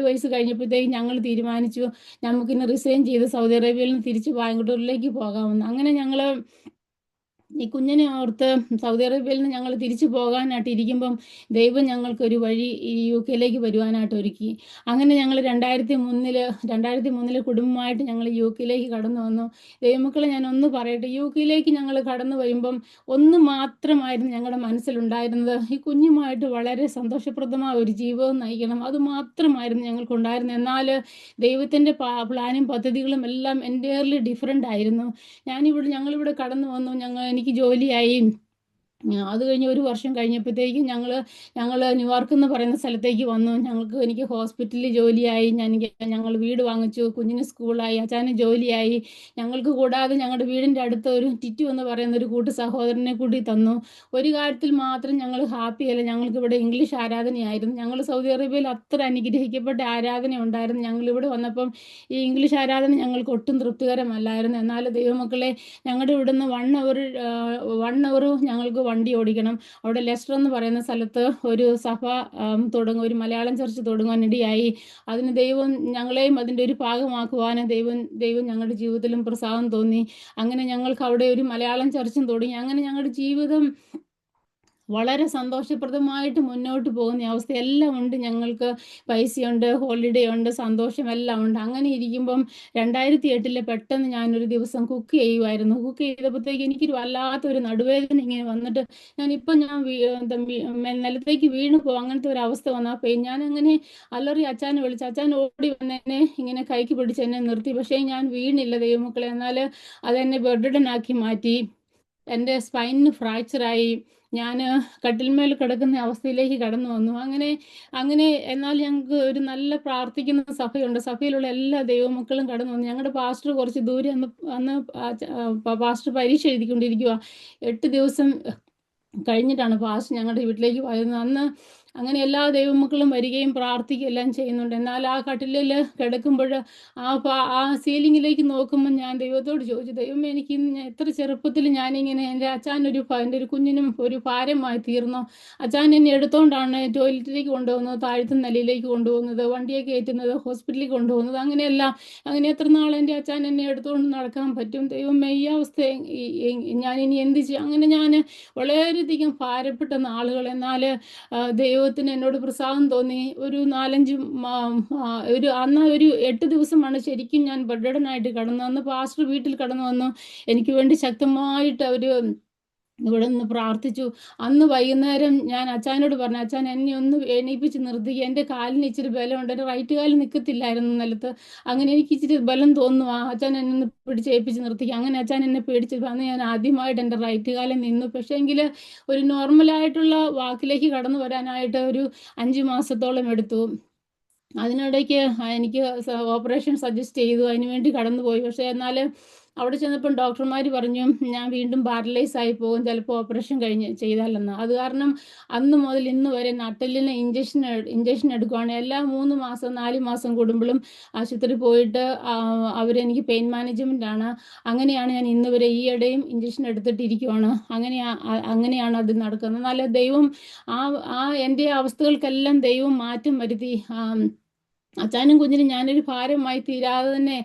വയസ്സ് കഴിഞ്ഞപ്പോഴത്തേക്കും ഞങ്ങൾ തീരുമാനിച്ചു നമുക്കിന്ന് റിസൈൻ ചെയ്ത് സൗദി അറേബ്യയിൽ നിന്ന് തിരിച്ച് ബാംഗ്ലൂരിലേക്ക് പോകാമെന്ന്. അങ്ങനെ ഞങ്ങൾ ഈ കുഞ്ഞിനെ ഓർത്ത് സൗദി അറേബ്യയിൽ നിന്ന് ഞങ്ങൾ തിരിച്ചു പോകാനായിട്ട് ഇരിക്കുമ്പം ദൈവം ഞങ്ങൾക്കൊരു വഴി ഈ UK വരുവാനായിട്ട് ഒരുക്കി. അങ്ങനെ ഞങ്ങൾ 2003 കുടുംബമായിട്ട് ഞങ്ങൾ UK കടന്നു വന്നു. ദൈവമക്കളെ, ഞാൻ ഒന്ന് പറയട്ടെ, UK ഞങ്ങൾ കടന്നു വരുമ്പം ഒന്ന് മാത്രമായിരുന്നു ഞങ്ങളുടെ മനസ്സിലുണ്ടായിരുന്നത്, ഈ കുഞ്ഞുമായിട്ട് വളരെ സന്തോഷപ്രദമായ ഒരു ജീവിതം നയിക്കണം. അത് മാത്രമായിരുന്നു ഞങ്ങൾക്കുണ്ടായിരുന്നത്. എന്നാൽ ദൈവത്തിൻ്റെ പ്ലാനും പദ്ധതികളും എല്ലാം എൻ്റയർലി ഡിഫറെൻ്റ് ആയിരുന്നു. ഞങ്ങളിവിടെ കടന്നു വന്നു, എനിക്ക് ജോലിയായി. അത് കഴിഞ്ഞ് 1 വർഷം കഴിഞ്ഞപ്പോഴത്തേക്കും ഞങ്ങൾ ന്യൂയോർക്ക് എന്ന് പറയുന്ന സ്ഥലത്തേക്ക് വന്നു. എനിക്ക് ഹോസ്പിറ്റലിൽ ജോലിയായി. ഞങ്ങൾ വീട് വാങ്ങിച്ചു, കുഞ്ഞിന് സ്കൂളായി, അച്ഛന് ജോലിയായി. ഞങ്ങൾക്ക് കൂടാതെ ഞങ്ങളുടെ വീടിൻ്റെ അടുത്ത് ഒരു ടിറ്റു എന്ന് പറയുന്ന ഒരു കൂട്ടു സഹോദരനെ കൂടി തന്നു. ഒരു കാര്യത്തിൽ മാത്രം ഞങ്ങൾ ഹാപ്പിയല്ല, ഞങ്ങൾക്കിവിടെ ഇംഗ്ലീഷ് ആരാധനയായിരുന്നു. ഞങ്ങൾ സൗദി അറേബ്യയിൽ അത്ര അനുഗ്രഹിക്കപ്പെട്ട ആരാധന ഉണ്ടായിരുന്നു. ഞങ്ങളിവിടെ വന്നപ്പം ഈ ഇംഗ്ലീഷ് ആരാധന ഞങ്ങൾക്ക് ഒട്ടും തൃപ്തികരമല്ലായിരുന്നു. എന്നാൽ ദൈവമക്കളെ, ഞങ്ങളുടെ ഇവിടുന്ന് 1 അവർ ഞങ്ങൾക്ക് വണ്ടി ഓടിക്കണം. അവിടെ ലെസ്റ്റർ എന്ന് പറയുന്ന സ്ഥലത്ത് ഒരു സഭ ഒരു മലയാളം ചർച്ച് തുടങ്ങാനിടയായി. അതിന് ദൈവം ഞങ്ങളെയും അതിൻ്റെ ഒരു ഭാഗമാക്കുവാനും ദൈവം ഞങ്ങളുടെ ജീവിതത്തിലും പ്രസാദം തോന്നി. അങ്ങനെ ഞങ്ങൾക്ക് അവിടെ ഒരു മലയാളം ചർച്ചും തുടങ്ങി. അങ്ങനെ ഞങ്ങളുടെ ജീവിതം വളരെ സന്തോഷപ്രദമായിട്ട് മുന്നോട്ട് പോകുന്ന അവസ്ഥ എല്ലാം ഉണ്ട്. ഞങ്ങൾക്ക് പൈസയുണ്ട്, ഹോളിഡേ ഉണ്ട്, സന്തോഷം എല്ലാം ഉണ്ട്. അങ്ങനെ ഇരിക്കുമ്പം 2008 പെട്ടെന്ന് ഞാനൊരു ദിവസം കുക്ക് ചെയ്യുമായിരുന്നു. കുക്ക് ചെയ്തപ്പോഴത്തേക്ക് എനിക്കൊരു വല്ലാത്തൊരു നടുവേദന ഇങ്ങനെ വന്നിട്ട് നിലത്തേക്ക് വീണ് പോകും, അങ്ങനത്തെ ഒരു അവസ്ഥ വന്നപ്പോൾ ഞാനങ്ങനെ അലറി അച്ഛനെ വിളിച്ചു. അച്ഛൻ ഓടി വന്നെന്നെ ഇങ്ങനെ കൈക്ക് പിടിച്ച് എന്നെ നിർത്തി. പക്ഷേ ഞാൻ വീണില്ല ദൈവമക്കളെ. എന്നാൽ അതെന്നെ ബെഡ്രിഡനാക്കി മാറ്റി. എൻ്റെ സ്പൈനിന് ഫ്രാക്ചറായി. ഞാൻ കട്ടിൽമേൽ കിടക്കുന്ന അവസ്ഥയിലേക്ക് കടന്നു വന്നു. അങ്ങനെ എന്നാൽ ഞങ്ങൾക്ക് ഒരു നല്ല പ്രാർത്ഥിക്കുന്ന സഭയുണ്ട്. സഭയിലുള്ള എല്ലാ ദൈവമക്കളും കടന്നു വന്നു. ഞങ്ങളുടെ പാസ്റ്റർ കുറച്ച് ദൂരെ അന്ന് പാസ്റ്റർ പരീക്ഷ എഴുതിക്കൊണ്ടിരിക്കുക. 8 ദിവസം കഴിഞ്ഞിട്ടാണ് പാസ്റ്റർ ഞങ്ങളുടെ വീട്ടിലേക്ക് വരുന്നത്. അന്ന് അങ്ങനെ എല്ലാ ദൈവമക്കളും വരികയും പ്രാർത്ഥിക്കുകയും എല്ലാം ചെയ്യുന്നുണ്ട്. എന്നാൽ ആ കട്ടിലിൽ കിടക്കുമ്പോൾ ആ സീലിങ്ങിലേക്ക് നോക്കുമ്പോൾ ഞാൻ ദൈവത്തോട് ചോദിച്ചു, ദൈവമേ, എനിക്ക് എത്ര ചെറുപ്പത്തിൽ ഞാനിങ്ങനെ എൻ്റെ എൻ്റെ ഒരു കുഞ്ഞിനും ഒരു ഭാരമായി തീർന്നു. അച്ഛൻ എന്നെ എടുത്തോണ്ടാണ് ടോയ്ലറ്റിലേക്ക് കൊണ്ടുപോകുന്നത്, താഴത്തെ നിലയിലേക്ക് കൊണ്ടുപോകുന്നത്, വണ്ടിയെ കയറ്റുന്നത്, ഹോസ്പിറ്റലിൽ കൊണ്ടുപോകുന്നത്, അങ്ങനെയെല്ലാം. അങ്ങനെ എത്ര നാൾ എൻ്റെ അച്ഛൻ എന്നെ എടുത്തുകൊണ്ട് നടക്കാൻ പറ്റും? ദൈവമേ, ഈ അവസ്ഥ ഞാൻ ഇനി എന്ത് ചെയ്യും? അങ്ങനെ ഞാൻ വളരെയധികം ഭാരപ്പെട്ട നാളുകൾ. എന്നാൽ ദൈവത്തിന് എന്നോട് പ്രസാദം തോന്നി. ഒരു 4-5 ഒരു 8 ദിവസമാണ് ശരിക്കും ഞാൻ ബെഡ്ഡനായിട്ട് കിടന്നു. അന്ന് പാസ്റ്റർ വീട്ടിൽ കടന്നു വന്നു. എനിക്ക് വേണ്ടി ശക്തമായിട്ട് അവർ ഇവിടെ നിന്ന് പ്രാർത്ഥിച്ചു. അന്ന് വൈകുന്നേരം ഞാൻ അച്ചാനോട് പറഞ്ഞു, അച്ചാൻ എന്നെ ഒന്ന് എണീപ്പിച്ച് നിർത്തുക, എൻ്റെ കാലിന് ഇച്ചിരി ബലമുണ്ട്. എൻ്റെ റൈറ്റ് കാലിൽ നിൽക്കത്തില്ലായിരുന്നു നിലത്ത്. അങ്ങനെ എനിക്ക് ഇച്ചിരി ബലം തോന്നുന്നു, അച്ചാൻ എന്നെ ഒന്ന് പിടിച്ചേൽപ്പിച്ച് നിർത്തിക്കുക. അങ്ങനെ അച്ചാൻ എന്നെ പേടിച്ച് അന്ന് ഞാൻ ആദ്യമായിട്ട് എൻ്റെ റൈറ്റ് കാലിൽ നിന്നു. പക്ഷേ എങ്കിൽ ഒരു നോർമലായിട്ടുള്ള വാക്കിലേക്ക് കടന്നു വരാനായിട്ട് ഒരു 5 മാസത്തോളം എടുത്തു. അതിനിടയ്ക്ക് എനിക്ക് ഓപ്പറേഷൻ സജസ്റ്റ് ചെയ്തു, അതിനുവേണ്ടി കടന്നുപോയി. പക്ഷേ എന്നാൽ അവിടെ ചെന്നപ്പം ഡോക്ടർമാർ പറഞ്ഞു, ഞാൻ വീണ്ടും പാരലൈസ് ആയി പോകും ചിലപ്പോൾ ഓപ്പറേഷൻ ചെയ്താലെന്ന്. അത് കാരണം അന്ന് മുതൽ ഇന്ന് വരെ നട്ടെല്ലിന് ഇഞ്ചക്ഷൻ എടുക്കുകയാണ്. എല്ലാ 3 മാസം 4 മാസം കൂടുമ്പോഴും ആശുപത്രി പോയിട്ട് അവരെനിക്ക് പെയിൻ മാനേജ്മെൻ്റ് ആണ്. അങ്ങനെയാണ് ഞാൻ ഇന്ന് വരെ ഈയിടെയും ഇഞ്ചക്ഷൻ എടുത്തിട്ടിരിക്കുവാണ്. അങ്ങനെയാണ് അത് നടക്കുന്നത്. എന്നാൽ ദൈവം എൻ്റെ അവസ്ഥകൾക്കെല്ലാം ദൈവം മാറ്റം വരുത്തി. അച്ഛനും കുഞ്ഞിനും ഞാനൊരു ഭാരമായി തീരാതെ തന്നെ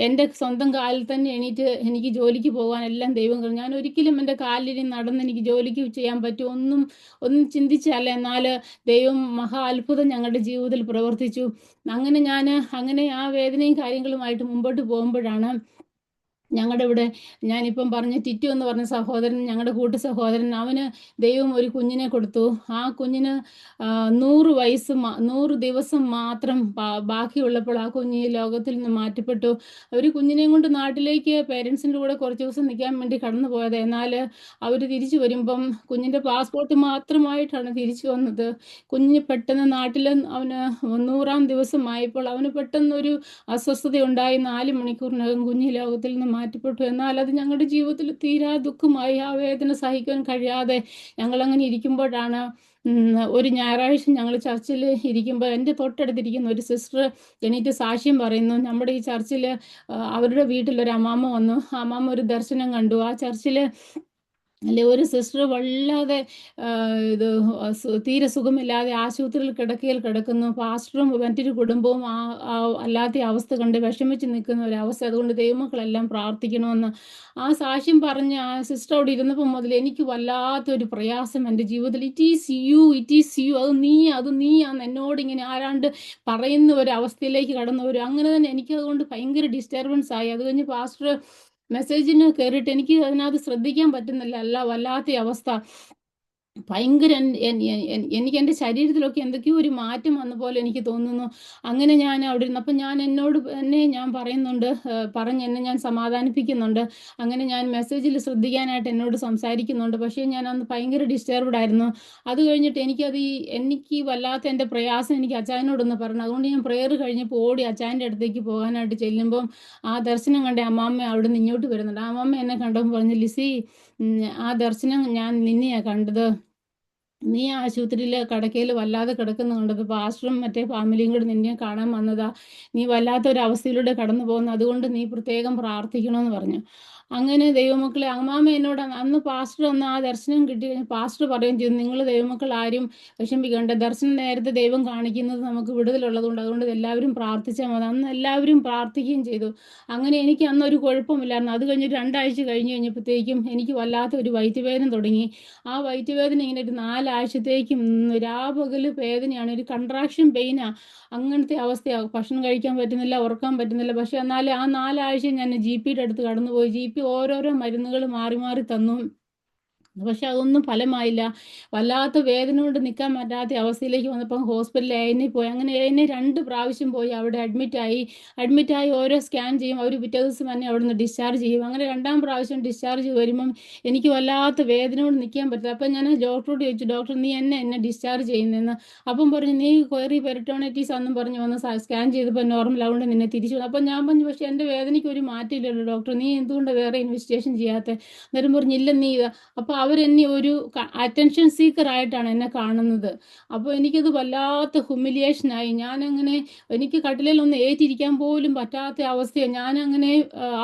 എൻ്റെ സ്വന്തം കാലിൽ തന്നെ എണീറ്റ് എനിക്ക് ജോലിക്ക് പോകാനെല്ലാം ദൈവം. ഞാൻ ഒരിക്കലും എൻ്റെ കാലിൽ നടന്ന് എനിക്ക് ജോലിക്ക് ചെയ്യാൻ പറ്റും ഒന്നും ചിന്തിച്ചല്ല. എന്നാൽ ദൈവം മഹാ അത്ഭുതം ഞങ്ങളുടെ ജീവിതത്തിൽ പ്രവർത്തിച്ചു. അങ്ങനെ ആ വേദനയും കാര്യങ്ങളുമായിട്ട് മുമ്പോട്ട് പോകുമ്പോഴാണ് ഞങ്ങളുടെ ഇവിടെ ഞാനിപ്പം പറഞ്ഞ ടിറ്റു എന്ന് പറഞ്ഞ സഹോദരൻ, ഞങ്ങളുടെ കൂട്ടു സഹോദരൻ, അവന് ദൈവം ഒരു കുഞ്ഞിനെ കൊടുത്തു. ആ കുഞ്ഞിന് 100 ദിവസം മാത്രം ബാക്കിയുള്ളപ്പോൾ ആ കുഞ്ഞ് ഈ ലോകത്തിൽ നിന്ന് മാറ്റപ്പെട്ടു. ഒരു കുഞ്ഞിനെയും കൊണ്ട് നാട്ടിലേക്ക് പേരൻസിൻ്റെ കൂടെ കുറച്ച് ദിവസം നിൽക്കാൻ വേണ്ടി കടന്നു പോയത്. എന്നാൽ അവർ തിരിച്ചു വരുമ്പം കുഞ്ഞിൻ്റെ പാസ്പോർട്ട് മാത്രമായിട്ടാണ് തിരിച്ചു വന്നത്. കുഞ്ഞ് പെട്ടെന്ന് നാട്ടിൽ അവന് 100-ാം ദിവസമായപ്പോൾ അവന് പെട്ടെന്നൊരു അസ്വസ്ഥതയുണ്ടായി. 4 മണിക്കൂറിനകം കുഞ്ഞ് ലോകത്തിൽ നിന്ന് മാറ്റപ്പെട്ടു. എന്നാൽ അത് ഞങ്ങളുടെ ജീവിതത്തിൽ തീരാ ദുഃഖമായി. ആ വേദന സഹിക്കാൻ കഴിയാതെ ഞങ്ങളങ്ങനെ ഇരിക്കുമ്പോഴാണ് ഒരു ഞായറാഴ്ച ഞങ്ങൾ ചർച്ചിൽ ഇരിക്കുമ്പോൾ എൻ്റെ തൊട്ടടുത്തിരിക്കുന്ന ഒരു സിസ്റ്റർ എണീറ്റ് സാക്ഷ്യം പറയുന്നു. നമ്മുടെ ഈ ചർച്ചിൽ അവരുടെ വീട്ടിലൊരു അമ്മാമ്മ വന്നു. ആ അമ്മാമ്മ ഒരു ദർശനം കണ്ടു. ആ ചർച്ചിൽ അല്ലെ ഒരു സിസ്റ്റർ വല്ലാതെ തീരെ സുഖമില്ലാതെ ആശുപത്രിയിൽ കിടക്കുന്നു. പാസ്റ്ററും മറ്റൊരു കുടുംബവും അല്ലാത്ത അവസ്ഥ കണ്ട് വിഷമിച്ച് നിൽക്കുന്ന ഒരവസ്ഥ. അതുകൊണ്ട് ദൈവമക്കളെല്ലാം പ്രാർത്ഥിക്കണമെന്ന് ആ സാക്ഷ്യം പറഞ്ഞ് ആ സിസ്റ്റർ അവിടെ ഇരുന്നപ്പോൾ മുതൽ എനിക്ക് വല്ലാത്തൊരു പ്രയാസം എൻ്റെ ജീവിതത്തിൽ. ഇറ്റ് ഈസ് യു അത് നീയാന്ന് എന്നോട് ഇങ്ങനെ ആരാണ്ട് പറയുന്ന ഒരു അവസ്ഥയിലേക്ക് കടന്നു വരും. അങ്ങനെ തന്നെ എനിക്കതുകൊണ്ട് ഭയങ്കര ഡിസ്റ്റർബൻസ് ആയി. അത് കഴിഞ്ഞ് പാസ്റ്റർ മെസ്സേജിന് കയറിയിട്ട് എനിക്ക് അതിനകത്ത് ശ്രദ്ധിക്കാൻ പറ്റുന്നില്ല. വല്ലാത്ത അവസ്ഥ. ഭയങ്കര എനിക്ക് എൻ്റെ ശരീരത്തിലൊക്കെ എന്തൊക്കെയോ ഒരു മാറ്റം വന്ന പോലെ എനിക്ക് തോന്നുന്നു. അങ്ങനെ ഞാൻ അവിടെ ഇരുന്നു. അപ്പം എന്നോട് തന്നെ ഞാൻ പറയുന്നുണ്ട്, എന്നെ ഞാൻ സമാധാനിപ്പിക്കുന്നുണ്ട്. അങ്ങനെ ഞാൻ മെസ്സേജിൽ ശ്രദ്ധിക്കാനായിട്ട് എന്നോട് സംസാരിക്കുന്നുണ്ട്. പക്ഷേ ഞാൻ അന്ന് ഭയങ്കര ഡിസ്റ്റർബ്ഡ് ആയിരുന്നു. അത് കഴിഞ്ഞിട്ട് എനിക്ക് വല്ലാത്ത എൻ്റെ പ്രയാസം എനിക്ക് അച്ചായനോടൊന്ന് പറഞ്ഞു. അതുകൊണ്ട് ഞാൻ പ്രെയർ കഴിഞ്ഞപ്പോൾ ഓടി അച്ചായൻ്റെ അടുത്തേക്ക് പോകാനായിട്ട് ചെല്ലുമ്പം ആ ദർശനം കണ്ട അമ്മാമ്മ അവിടെ നിന്ന് ഇങ്ങോട്ട് വരുന്നുണ്ട്. ആ അമ്മാമ്മ എന്നെ കണ്ടപ്പോൾ പറഞ്ഞു, ലിസി, ആ ദർശനം ഞാൻ നിന്നെയാണ് കണ്ടത്. നീ ആശുപത്രിയിൽ കടക്കയിൽ വല്ലാതെ കിടക്കുന്നു കണ്ടത്. പാസ്റ്ററും മറ്റേ ഫാമിലിയും കൂടെ നിന്നെ കാണാൻ വന്നതാ. നീ വല്ലാത്തൊരവസ്ഥയിലൂടെ കടന്നു പോകുന്നു. അതുകൊണ്ട് നീ പ്രത്യേകം പ്രാർത്ഥിക്കണമെന്ന് പറഞ്ഞു. അങ്ങനെ ദൈവമക്കളെ, അമ്മാമ്മ എന്നോട് അന്ന് പാസ്റ്റർ വന്ന് ആ ദർശനം കിട്ടി കഴിഞ്ഞ് പാസ്റ്റർ പറയുകയും ചെയ്തു, നിങ്ങൾ ദൈവമക്കൾ ആരും വിഷമിക്കേണ്ട. ദർശനം നേരത്തെ ദൈവം കാണിക്കുന്നത് നമുക്ക് വിടുതലുള്ളതുകൊണ്ട് അതുകൊണ്ട് എല്ലാവരും പ്രാർത്ഥിച്ചാൽ മതി. അന്ന് എല്ലാവരും പ്രാർത്ഥിക്കുകയും ചെയ്തു. അങ്ങനെ എനിക്ക് അന്നൊരു കുഴപ്പമില്ലായിരുന്നു. അത് കഴിഞ്ഞ് 2 ആഴ്ച കഴിഞ്ഞപ്പോഴത്തേക്കും എനിക്ക് വല്ലാത്ത ഒരു വയറ്റുവേദന തുടങ്ങി. ആ വയറ്റുവേദന ഇങ്ങനെ ഒരു 4 ആഴ്ചത്തേക്കും രാപകൽ വേദനയാണ്, ഒരു കൺട്രാക്ഷൻ പെയിനാണ്. അങ്ങനത്തെ അവസ്ഥയാണ്. ഭക്ഷണം കഴിക്കാൻ പറ്റുന്നില്ല, ഉറക്കാൻ പറ്റുന്നില്ല. പക്ഷെ എന്നാൽ ആ 4 ആഴ്ച ഞാൻ GPയുടെ അടുത്ത് കടന്നുപോയി. GP ഓരോരോ മരുന്നുകൾ മാറി മാറി തന്നു. പക്ഷെ അതൊന്നും ഫലമായില്ല. വല്ലാത്ത വേദന കൊണ്ട് നിൽക്കാൻ പറ്റാത്ത അവസ്ഥയിലേക്ക് വന്നപ്പം ഹോസ്പിറ്റലിൽ ANE പോയി. അങ്ങനെ ANE 2 പ്രാവശ്യം പോയി. അവിടെ അഡ്മിറ്റായി ഓരോ സ്കാൻ ചെയ്യും. അവർ പിറ്റേ ദിവസം തന്നെ അവിടെ നിന്ന് ഡിസ്ചാർജ് ചെയ്യും. അങ്ങനെ 2-ാം പ്രാവശ്യം ഡിസ്ചാർജ് വരുമ്പം എനിക്ക് വല്ലാത്ത വേദന കൊണ്ട് നിൽക്കാൻ പറ്റില്ല. അപ്പം ഞാൻ ഡോക്ടറോട് ചോദിച്ചു, ഡോക്ടർ നീ എന്നെ ഡിസ്ചാർജ് ചെയ്യുന്നതെന്ന്. അപ്പം പറഞ്ഞു, നീ ക്വയറി പെരിറ്റോണൈറ്റിസ് ആണെന്നും പറഞ്ഞു വന്ന് സ്കാൻ ചെയ്തപ്പോൾ നോർമൽ ആവുകൊണ്ട് നിന്നെ തിരിച്ചു വന്നു. അപ്പം ഞാൻ പറഞ്ഞു, പക്ഷേ എൻ്റെ വേദനയ്ക്ക് ഒരു മാറ്റമില്ലല്ലോ ഡോക്ടർ, നീ എന്തുകൊണ്ട് വേറെ ഇൻവെസ്റ്റിഗേഷൻ ചെയ്യാത്ത? അന്നേരം പറഞ്ഞു, ഇല്ല നീ അപ്പോൾ അവരെന്നെ ഒരു അറ്റൻഷൻ സീക്കറായിട്ടാണ് എന്നെ കാണുന്നത്. അപ്പോൾ എനിക്കത് വല്ലാത്ത ഹ്യൂമിലിയേഷനായി. ഞാനങ്ങനെ എനിക്ക് കട്ടിലിലൊന്ന് ഏറ്റിരിക്കാൻ പോലും പറ്റാത്ത അവസ്ഥയാണ്. ഞാനങ്ങനെ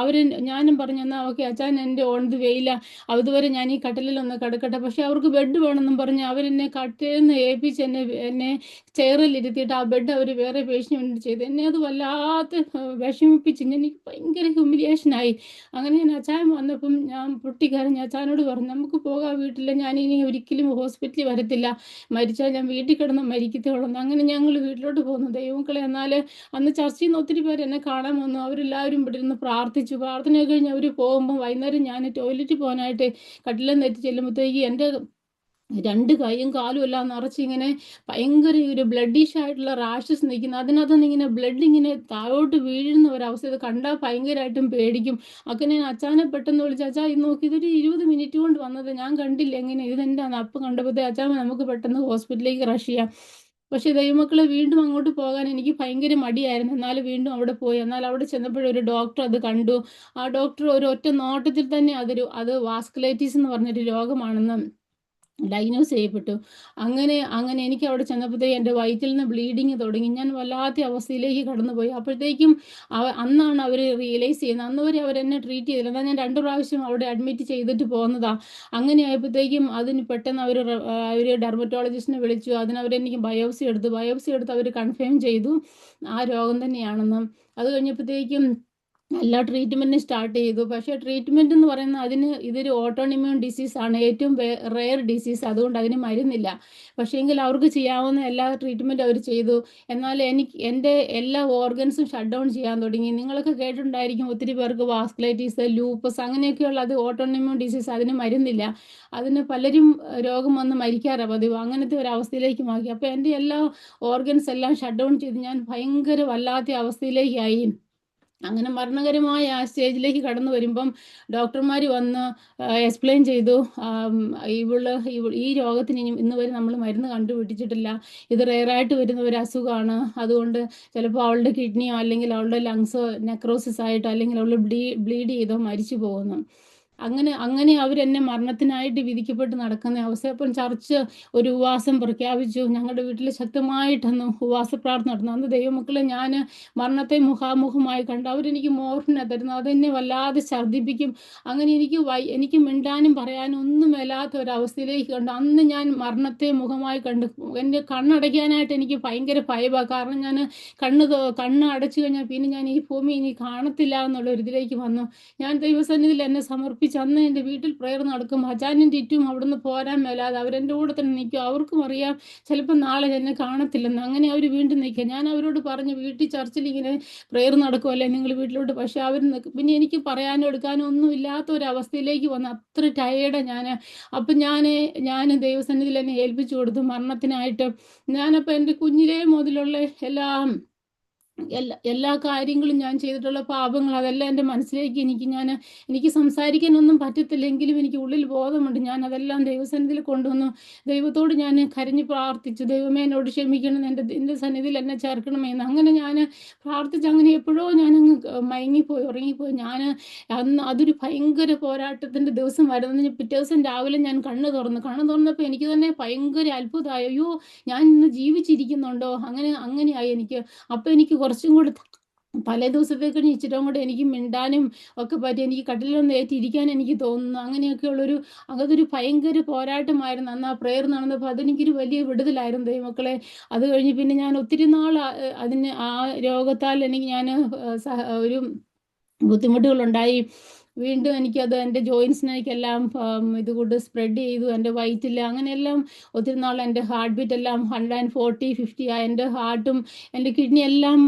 അവർ ഞാനും പറഞ്ഞു, എന്നാൽ ഓക്കെ അച്ഛൻ എൻ്റെ ഓൺ ദി വേയില്ല, അതുവരെ ഞാൻ ഈ കട്ടിലിലൊന്ന് കിടക്കട്ടെ. പക്ഷെ അവർക്ക് ബെഡ് വേണമെന്നും പറഞ്ഞ് അവരെന്നെ കട്ടിലിൽ നിന്ന് ഏൽപ്പിച്ച് എന്നെ ചെയറിൽ ഇരുത്തിയിട്ട് ആ ബെഡ് അവർ വേറെ പേഷ്യന് വേണ്ടി ചെയ്തു. എന്നെ അത് വല്ലാത്ത വിഷമിപ്പിച്ച്. എനിക്ക് ഭയങ്കര ഹ്യൂമിലിയേഷനായി. അങ്ങനെ ഞാൻ അച്ചായൻ വന്നപ്പം ഞാൻ പൊട്ടിക്കരഞ്ഞ് അച്ചായനോട് പറഞ്ഞു, നമുക്ക് പോകാം വീട്ടിൽ, ഞാനിനി ഒരിക്കലും ഹോസ്പിറ്റലിൽ വരത്തില്ല, മരിച്ചാൽ ഞാൻ വീട്ടിൽ കിടന്ന് മരിക്കത്തേ ഉള്ളൂ. അങ്ങനെ ഞങ്ങൾ വീട്ടിലോട്ട് പോകുന്നു. ദൈവമക്കളെ, എന്നാൽ അന്ന് ചർച്ചയിൽ നിന്ന് ഒത്തിരി പേര് എന്നെ കാണാൻ വന്നു. അവരെല്ലാവരും ഇവിടെ ഇരുന്ന് പ്രാർത്ഥിച്ചു. പ്രാർത്ഥനയൊക്കെ കഴിഞ്ഞ് അവർ പോകുമ്പോൾ വൈകുന്നേരം ഞാൻ ടോയ്ലറ്റിൽ പോകാനായിട്ട് കട്ടിലിൽ നെറ്റി ചെല്ലുമ്പോഴത്തേക്ക് എൻ്റെ രണ്ട് കൈയും കാലും എല്ലാം നിറച്ച് ഇങ്ങനെ ഭയങ്കര ഒരു ബ്ലഡിഷ് ആയിട്ടുള്ള റാഷസ് നിൽക്കുന്നു. അതിനകത്ത് നിന്ന് ഇങ്ങനെ ബ്ലഡ് ഇങ്ങനെ താഴോട്ട് വീഴുന്ന ഒരവസ്ഥ. ഇത് കണ്ടാൽ ഭയങ്കരമായിട്ടും പേടിക്കും. അങ്ങനെ ഞാൻ അച്ചാനെ പെട്ടെന്ന് വിളിച്ച്, അച്ഛാ ഇത് നോക്കി, ഇതൊരു 20 മിനിറ്റ് കൊണ്ട് വന്നത്, ഞാൻ കണ്ടില്ല എങ്ങനെ ഇതെൻ്റെ അപ്പ് കണ്ടപ്പോഴത്തേ അച്ഛാ നമുക്ക് പെട്ടെന്ന് ഹോസ്പിറ്റലിലേക്ക് റഷ് ചെയ്യാം. പക്ഷേ ദൈവമക്കളെ, വീണ്ടും അങ്ങോട്ട് പോകാൻ എനിക്ക് ഭയങ്കര മടിയായിരുന്നു. എന്നാലും വീണ്ടും അവിടെ പോയി. എന്നാൽ അവിടെ ചെന്നപ്പോഴൊരു ഡോക്ടർ അത് കണ്ടു. ആ ഡോക്ടർ ഒരു ഒറ്റ നോട്ടത്തിൽ തന്നെ അത് വാസ്കുലൈറ്റിസ് എന്ന് പറഞ്ഞൊരു രോഗമാണെന്ന് ഡയഗ്നോസ് ചെയ്യപ്പെട്ടു. അങ്ങനെ അങ്ങനെ എനിക്ക് അവിടെ ചെന്നപ്പോഴത്തേക്ക് എൻ്റെ വയറ്റിൽ നിന്ന് ബ്ലീഡിങ് തുടങ്ങി. ഞാൻ വല്ലാത്ത അവസ്ഥയിലേക്ക് കടന്നുപോയി. അപ്പോഴത്തേക്കും അന്നാണ് അവർ റിയലൈസ് ചെയ്യുന്നത്. അന്ന് വരെ അവരെന്നെ ട്രീറ്റ് ചെയ്തില്ല. എന്നാൽ ഞാൻ 2 പ്രാവശ്യം അവിടെ അഡ്മിറ്റ് ചെയ്തിട്ട് പോകുന്നതാണ്. അങ്ങനെ ആയപ്പോഴത്തേക്കും അതിന് പെട്ടെന്ന് അവർ ഡെർമറ്റോളജിസ്റ്റിനെ വിളിച്ചു. അവരെനിക്ക് ബയോപ്സി എടുത്ത് അവർ കൺഫേം ചെയ്തു ആ രോഗം തന്നെയാണെന്ന്. അത് കഴിഞ്ഞപ്പോഴത്തേക്കും എല്ലാ ട്രീറ്റ്മെൻറ്റും സ്റ്റാർട്ട് ചെയ്തു. പക്ഷേ ട്രീറ്റ്മെൻറ്റ് എന്ന് പറയുന്നത് ഇതൊരു ഓട്ടോണിമ്യൂൺ ഡിസീസാണ്, ഏറ്റവും റെയർ ഡിസീസ്. അതുകൊണ്ട് അതിന് മരുന്നില്ല. പക്ഷേങ്കിൽ അവർക്ക് ചെയ്യാവുന്ന എല്ലാ ട്രീറ്റ്മെൻറ്റും അവർ ചെയ്തു. എന്നാൽ എൻ്റെ എല്ലാ ഓർഗൻസും ഷട്ട് ഡൗൺ ചെയ്യാൻ തുടങ്ങി. നിങ്ങളൊക്കെ കേട്ടിട്ടുണ്ടായിരിക്കും ഒത്തിരി പേർക്ക് വാസ്കുലൈറ്റിസ്, ലൂപ്പസ് അങ്ങനെയൊക്കെയുള്ള, അത് ഓട്ടോണിമ്യൂൺ ഡിസീസ്, അതിന് മരുന്നില്ല. അതിന് പലരും രോഗം വന്ന് മരിക്കാറാണ് പതിവ്. അങ്ങനത്തെ ഒരു അവസ്ഥയിലേക്ക് മാറ്റി. അപ്പോൾ എൻ്റെ എല്ലാ ഓർഗൻസ് എല്ലാം ഷട്ട് ഡൗൺ ചെയ്ത് ഞാൻ ഭയങ്കര വല്ലാത്ത അവസ്ഥയിലേക്കായി. അങ്ങനെ മരണകരമായ ആ സ്റ്റേജിലേക്ക് കടന്നു വരുമ്പം ഡോക്ടർമാർ വന്ന് എക്സ്പ്ലെയിൻ ചെയ്തു, ഈ രോഗത്തിന് ഇന്ന് വരെ നമ്മൾ മരുന്ന് കണ്ടുപിടിച്ചിട്ടില്ല, ഇത് റെയറായിട്ട് വരുന്ന ഒരു അസുഖമാണ്. അതുകൊണ്ട് ചിലപ്പോൾ അവളുടെ കിഡ്നിയോ അല്ലെങ്കിൽ അവളുടെ ലങ്സോ നെക്രോസിസ് ആയിട്ടോ അല്ലെങ്കിൽ അവൾ ബ്ലീഡ് ചെയ്തോ മരിച്ചു പോകുന്നു. അങ്ങനെ അവരെന്നെ മരണത്തിനായിട്ട് വിധിക്കപ്പെട്ട് നടക്കുന്ന അവസ്ഥ. അപ്പം ചർച്ച് ഒരു ഉപവാസം പ്രഖ്യാപിച്ചു. ഞങ്ങളുടെ വീട്ടിൽ ശക്തമായിട്ടന്ന് ഉപവാസ പ്രാർത്ഥന നടന്നു. അന്ന് ദൈവമക്കളെ, ഞാൻ മരണത്തെ മുഖാമുഖമായി കണ്ട് അവരെനിക്ക് മോർഫിനെ തരുന്നു. അതെന്നെ വല്ലാതെ ഛർദ്ദിപ്പിക്കും. അങ്ങനെ എനിക്ക് മിണ്ടാനും പറയാനും ഒന്നും മേലാത്ത ഒരവസ്ഥയിലേക്ക് കണ്ടു. അന്ന് ഞാൻ മരണത്തെ മുഖമായി കണ്ട് എൻ്റെ കണ്ണടയ്ക്കാനായിട്ട് എനിക്ക് ഭയങ്കര ഭയമാണ്. കാരണം ഞാൻ കണ്ണ് അടച്ചു കഴിഞ്ഞാൽ പിന്നെ ഞാൻ ഈ ഭൂമി ഇനി കാണത്തില്ല എന്നുള്ള ഒരു ഇതിലേക്ക് വന്നു. ഞാൻ ദൈവസന്നിധിയിൽ എന്നെ സമർപ്പിച്ച് അന്ന് എൻ്റെ വീട്ടിൽ പ്രയർ നടക്കും. അജാനും ടിറ്റും അവിടുന്ന് പോരാൻ മേലാതെ അവരെൻ്റെ കൂടെ തന്നെ നിൽക്കും. അവർക്കും അറിയാം ചിലപ്പോൾ നാളെ എന്നെ കാണത്തില്ലെന്ന്. അങ്ങനെ അവർ വീണ്ടും നിൽക്കുക. ഞാൻ അവരോട് പറഞ്ഞു, വീട്ടിൽ ചർച്ചിൽ ഇങ്ങനെ പ്രയർ നടക്കുമല്ലേ, നിങ്ങൾ വീട്ടിലോട്ട്. പക്ഷെ അവർ നിൽക്കും. പിന്നെ എനിക്ക് പറയാനോ എടുക്കാനോ ഒന്നും ഇല്ലാത്ത ഒരവസ്ഥയിലേക്ക് വന്ന് അത്ര ടയേർഡാണ് ഞാൻ. അപ്പം ഞാൻ ദൈവസന്നിധിയിൽ എന്നെ ഏൽപ്പിച്ചു കൊടുത്തു മരണത്തിനായിട്ട്. ഞാനപ്പോൾ എൻ്റെ കുഞ്ഞിലേ മുതലുള്ള എല്ലാ കാര്യങ്ങളും ഞാൻ ചെയ്തിട്ടുള്ള പാപങ്ങൾ അതെല്ലാം എൻ്റെ മനസ്സിലേക്ക് എനിക്ക് സംസാരിക്കാനൊന്നും പറ്റത്തില്ലെങ്കിലും എനിക്ക് ഉള്ളിൽ ബോധമുണ്ട്. ഞാൻ അതെല്ലാം ദൈവസന്നിധിയിൽ കൊണ്ടുവന്നു. ദൈവത്തോട് ഞാൻ കരഞ്ഞു പ്രാർത്ഥിച്ചു, ദൈവമേ എന്നോട് ക്ഷമിക്കണം, എൻ്റെ സന്നിധിയിൽ എന്നെ ചേർക്കണമെന്ന്. അങ്ങനെ ഞാൻ പ്രാർത്ഥിച്ച് അങ്ങനെ എപ്പോഴോ ഞാനങ്ങ് ഉറങ്ങിപ്പോയി. അതൊരു ഭയങ്കര പോരാട്ടത്തിൻ്റെ ദിവസം വരുന്നതിന് പിറ്റേ ദിവസം രാവിലെ ഞാൻ കണ്ണ് തുറന്നപ്പോൾ എനിക്ക് തന്നെ ഭയങ്കര അത്ഭുതമായി. അയ്യോ, ഞാൻ ഇന്ന് ജീവിച്ചിരിക്കുന്നുണ്ടോ, അങ്ങനെയായി എനിക്ക്. അപ്പം എനിക്ക് കുറച്ചും കൂടെ തലേ ദിവസത്തേക്ക് ഇച്ചിരി കൂടെ എനിക്ക് മിണ്ടാനും ഒക്കെ പറ്റി, എനിക്ക് കട്ടിലൊന്ന് ഏറ്റിരിക്കാൻ എനിക്ക് തോന്നുന്നു. അതൊരു ഭയങ്കര പോരാട്ടമായിരുന്നു അന്ന് ആ പ്രയർ നടന്നപ്പോൾ. അതെനിക്കൊരു വലിയ വിടുതലായിരുന്നു ദൈവമക്കളെ. അത് കഴിഞ്ഞ് പിന്നെ ഞാൻ ഒത്തിരി നാൾ ആ രോഗത്താൽ ഒരു ബുദ്ധിമുട്ടുകളുണ്ടായി. വീണ്ടും എനിക്കത് എൻ്റെ ജോയിൻസിനെല്ലാം ഇതുകൊണ്ട് സ്പ്രെഡ് ചെയ്തു. എൻ്റെ വയറ്റിൽ അങ്ങനെയെല്ലാം ഒത്തിരി നാൾ എൻ്റെ ഹാർട്ട് ബീറ്റ് എല്ലാം 140-150 ആയി. എൻ്റെ ഹാർട്ടും എൻ്റെ കിഡ്നി എല്ലാം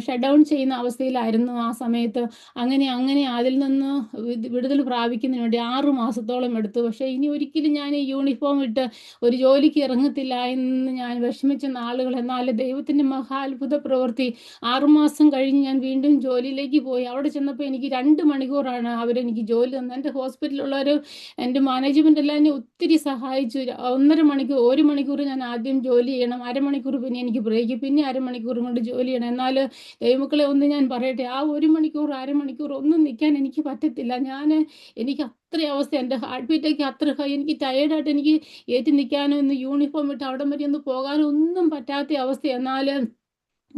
ഷട്ട് ഡൗൺ ചെയ്യുന്ന അവസ്ഥയിലായിരുന്നു ആ സമയത്ത്. അങ്ങനെ അതിൽ നിന്ന് വിടുതൽ പ്രാപിക്കുന്നതിന് വേണ്ടി 6 മാസത്തോളം എടുത്തു. പക്ഷേ ഇനി ഒരിക്കലും ഞാൻ ഈ യൂണിഫോം ഇട്ട് ഒരു ജോലിക്ക് ഇറങ്ങത്തില്ല എന്ന് ഞാൻ വിഷമിച്ച നാളുകൾ. എന്നാൽ ദൈവത്തിൻ്റെ മഹാത്ഭുത പ്രവൃത്തി, 6 മാസം കഴിഞ്ഞ് ഞാൻ വീണ്ടും ജോലിയിലേക്ക് പോയി. അവിടെ ചെന്നപ്പോൾ എനിക്ക് 2 മണിക്കൂറാണ് അവർ അവരെനിക്ക് ജോലി തന്നു. എൻ്റെ ഹോസ്പിറ്റലിലുള്ളവർ, എൻ്റെ മാനേജ്മെൻ്റ് എല്ലാം എന്നെ ഒത്തിരി സഹായിച്ചു. 1.5 മണിക്കൂർ, 1 മണിക്കൂർ ഞാൻ ആദ്യം ജോലി ചെയ്യണം, അരമണിക്കൂർ പിന്നെ എനിക്ക് ബ്രേക്ക്, പിന്നെ അരമണിക്കൂർ കൊണ്ട് ജോലി ചെയ്യണം. എന്നാൽ ദൈവമക്കളെ ഒന്ന് ഞാൻ പറയട്ടെ, ആ 1 മണിക്കൂർ അരമണിക്കൂർ ഒന്നും നിൽക്കാൻ എനിക്ക് പറ്റത്തില്ല. എനിക്ക് അത്ര അവസ്ഥ, എൻ്റെ ഹാർട്ട് ബീറ്റൊക്കെ അത്ര ഹൈ, എനിക്ക് ടയേർഡായിട്ട് എനിക്ക് ഏറ്റി നിൽക്കാനോ ഒന്ന് യൂണിഫോം ഇട്ട് അവിടം വരെ ഒന്ന് പോകാനോ ഒന്നും പറ്റാത്ത അവസ്ഥ. എന്നാൽ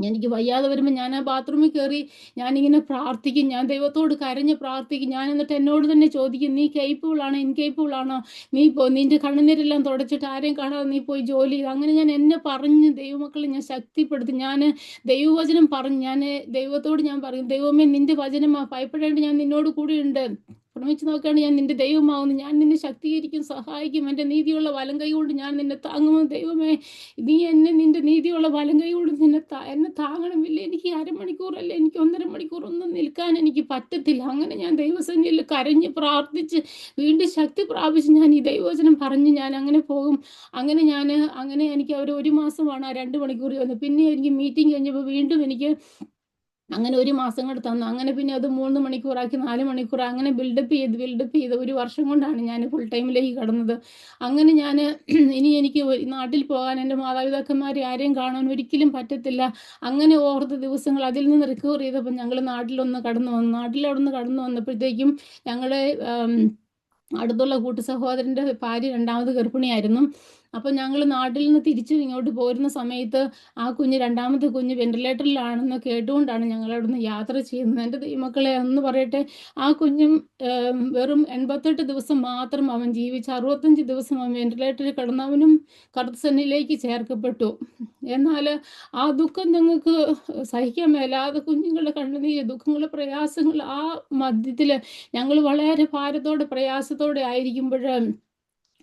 എനിക്ക് വയ്യാതെ വരുമ്പോൾ ഞാൻ ആ ബാത്റൂമിൽ കയറി ഞാനിങ്ങനെ പ്രാർത്ഥിക്കും, ഞാൻ ദൈവത്തോട് കരഞ്ഞ് പ്രാർത്ഥിക്കും. ഞാൻ എന്നിട്ട് എന്നോട് തന്നെ ചോദിക്കും, നീ കേപ്പബിൾ ആണോ, ഇൻകേപ്പബിൾ ആണോ, നീ നിൻ്റെ കണ്ണുനീരെല്ലാം തുടച്ചിട്ട് ആരെയും കാണാതെ നീ പോയി ജോലി ചെയ്ത്. അങ്ങനെ ഞാൻ എന്നെ പറഞ്ഞ് ദൈവമക്കളെ ഞാൻ ശക്തിപ്പെടുത്തി. ഞാൻ ദൈവവചനം പറഞ്ഞ് ഞാൻ ദൈവത്തോട് ഞാൻ പറയും, ദൈവമേ നിൻ്റെ വചനമാ, ഭയപ്പെടേണ്ട, ഞാൻ നിന്നോട് കൂടെയുണ്ട്, ശ്രമിച്ചു നോക്കുകയാണ്, ഞാൻ നിന്റെ ദൈവമാവുന്നു, ഞാൻ നിന്നെ ശക്തീകരിക്കും, സഹായിക്കും, എൻ്റെ നീതിയുള്ള വലം കൈ കൊണ്ട് ഞാൻ നിന്നെ താങ്ങുമോ. ദൈവമേ, നീ എന്നെ നിന്റെ നീതിയുള്ള വലം കൈ കൊണ്ട് എന്നെ താങ്ങണമില്ല. എനിക്ക് അരമണിക്കൂറല്ല, എനിക്ക് 1.5 മണിക്കൂർ ഒന്നും നിൽക്കാൻ എനിക്ക് പറ്റത്തില്ല. അങ്ങനെ ഞാൻ ദൈവസന്നിധിയിൽ കരഞ്ഞ് പ്രാർത്ഥിച്ച് വീണ്ടും ശക്തി പ്രാപിച്ച് ഞാൻ ഈ ദൈവവചനം പറഞ്ഞ് ഞാൻ അങ്ങനെ പോകും. അങ്ങനെ എനിക്ക് അവർ 1 മാസമാണ് ആ 2 മണിക്കൂർ വന്നത്. പിന്നെ എനിക്ക് മീറ്റിംഗ് കഴിഞ്ഞപ്പോൾ വീണ്ടും എനിക്ക് അങ്ങനെ 1 മാസം കൂടെ തന്നു. അങ്ങനെ പിന്നെ അത് 3 മണിക്കൂറാക്കി, 4 മണിക്കൂർ, അങ്ങനെ ബിൽഡപ്പ് ചെയ്ത് 1 വർഷം കൊണ്ടാണ് ഞാൻ ഫുൾ ടൈമിലേക്ക് കടന്നത്. അങ്ങനെ ഞാൻ ഇനി എനിക്ക് നാട്ടിൽ പോകാൻ, എൻ്റെ മാതാപിതാക്കന്മാരെ ആരെയും കാണാൻ ഒരിക്കലും പറ്റത്തില്ല. അങ്ങനെ ഓർത്ത ദിവസങ്ങൾ, അതിൽ നിന്ന് റിക്കവർ ചെയ്തപ്പോൾ ഞങ്ങൾ നാട്ടിലൊന്ന് കടന്നു വന്നു. നാട്ടിലവിടുന്ന് കടന്നു വന്നപ്പോഴത്തേക്കും ഞങ്ങളുടെ അടുത്തുള്ള കൂട്ടു സഹോദരൻ്റെ ഭാര്യ 2ാമത് ഗർഭിണിയായിരുന്നു. അപ്പോൾ ഞങ്ങൾ നാട്ടിൽ നിന്ന് തിരിച്ച് ഇങ്ങോട്ട് പോരുന്ന സമയത്ത് ആ രണ്ടാമത്തെ കുഞ്ഞ് വെന്റിലേറ്ററിലാണെന്ന് കേട്ടുകൊണ്ടാണ് ഞങ്ങൾ അവിടുന്ന് യാത്ര ചെയ്യുന്നത്. എൻ്റെ ദൈവമക്കളെ ഒന്ന് പറയട്ടെ, ആ കുഞ്ഞും വെറും 88 ദിവസം മാത്രം അവൻ ജീവിച്ച് 65 ദിവസം അവൻ വെന്റിലേറ്ററിൽ കിടന്നവനും കർത്തസന്നിധിയിലേക്ക് ചേർക്കപ്പെട്ടു. എന്നാൽ ആ ദുഃഖം ഞങ്ങൾക്ക് സഹിക്കാൻ മേലാതെ, കുഞ്ഞുങ്ങളുടെ കണ്ണുനീര്, ദുഃഖങ്ങൾ, പ്രയാസങ്ങൾ, ആ മധ്യത്തിൽ ഞങ്ങൾ വളരെ ഭാരത്തോടെ പ്രയാസത്തോടെ ആയിരിക്കുമ്പോൾ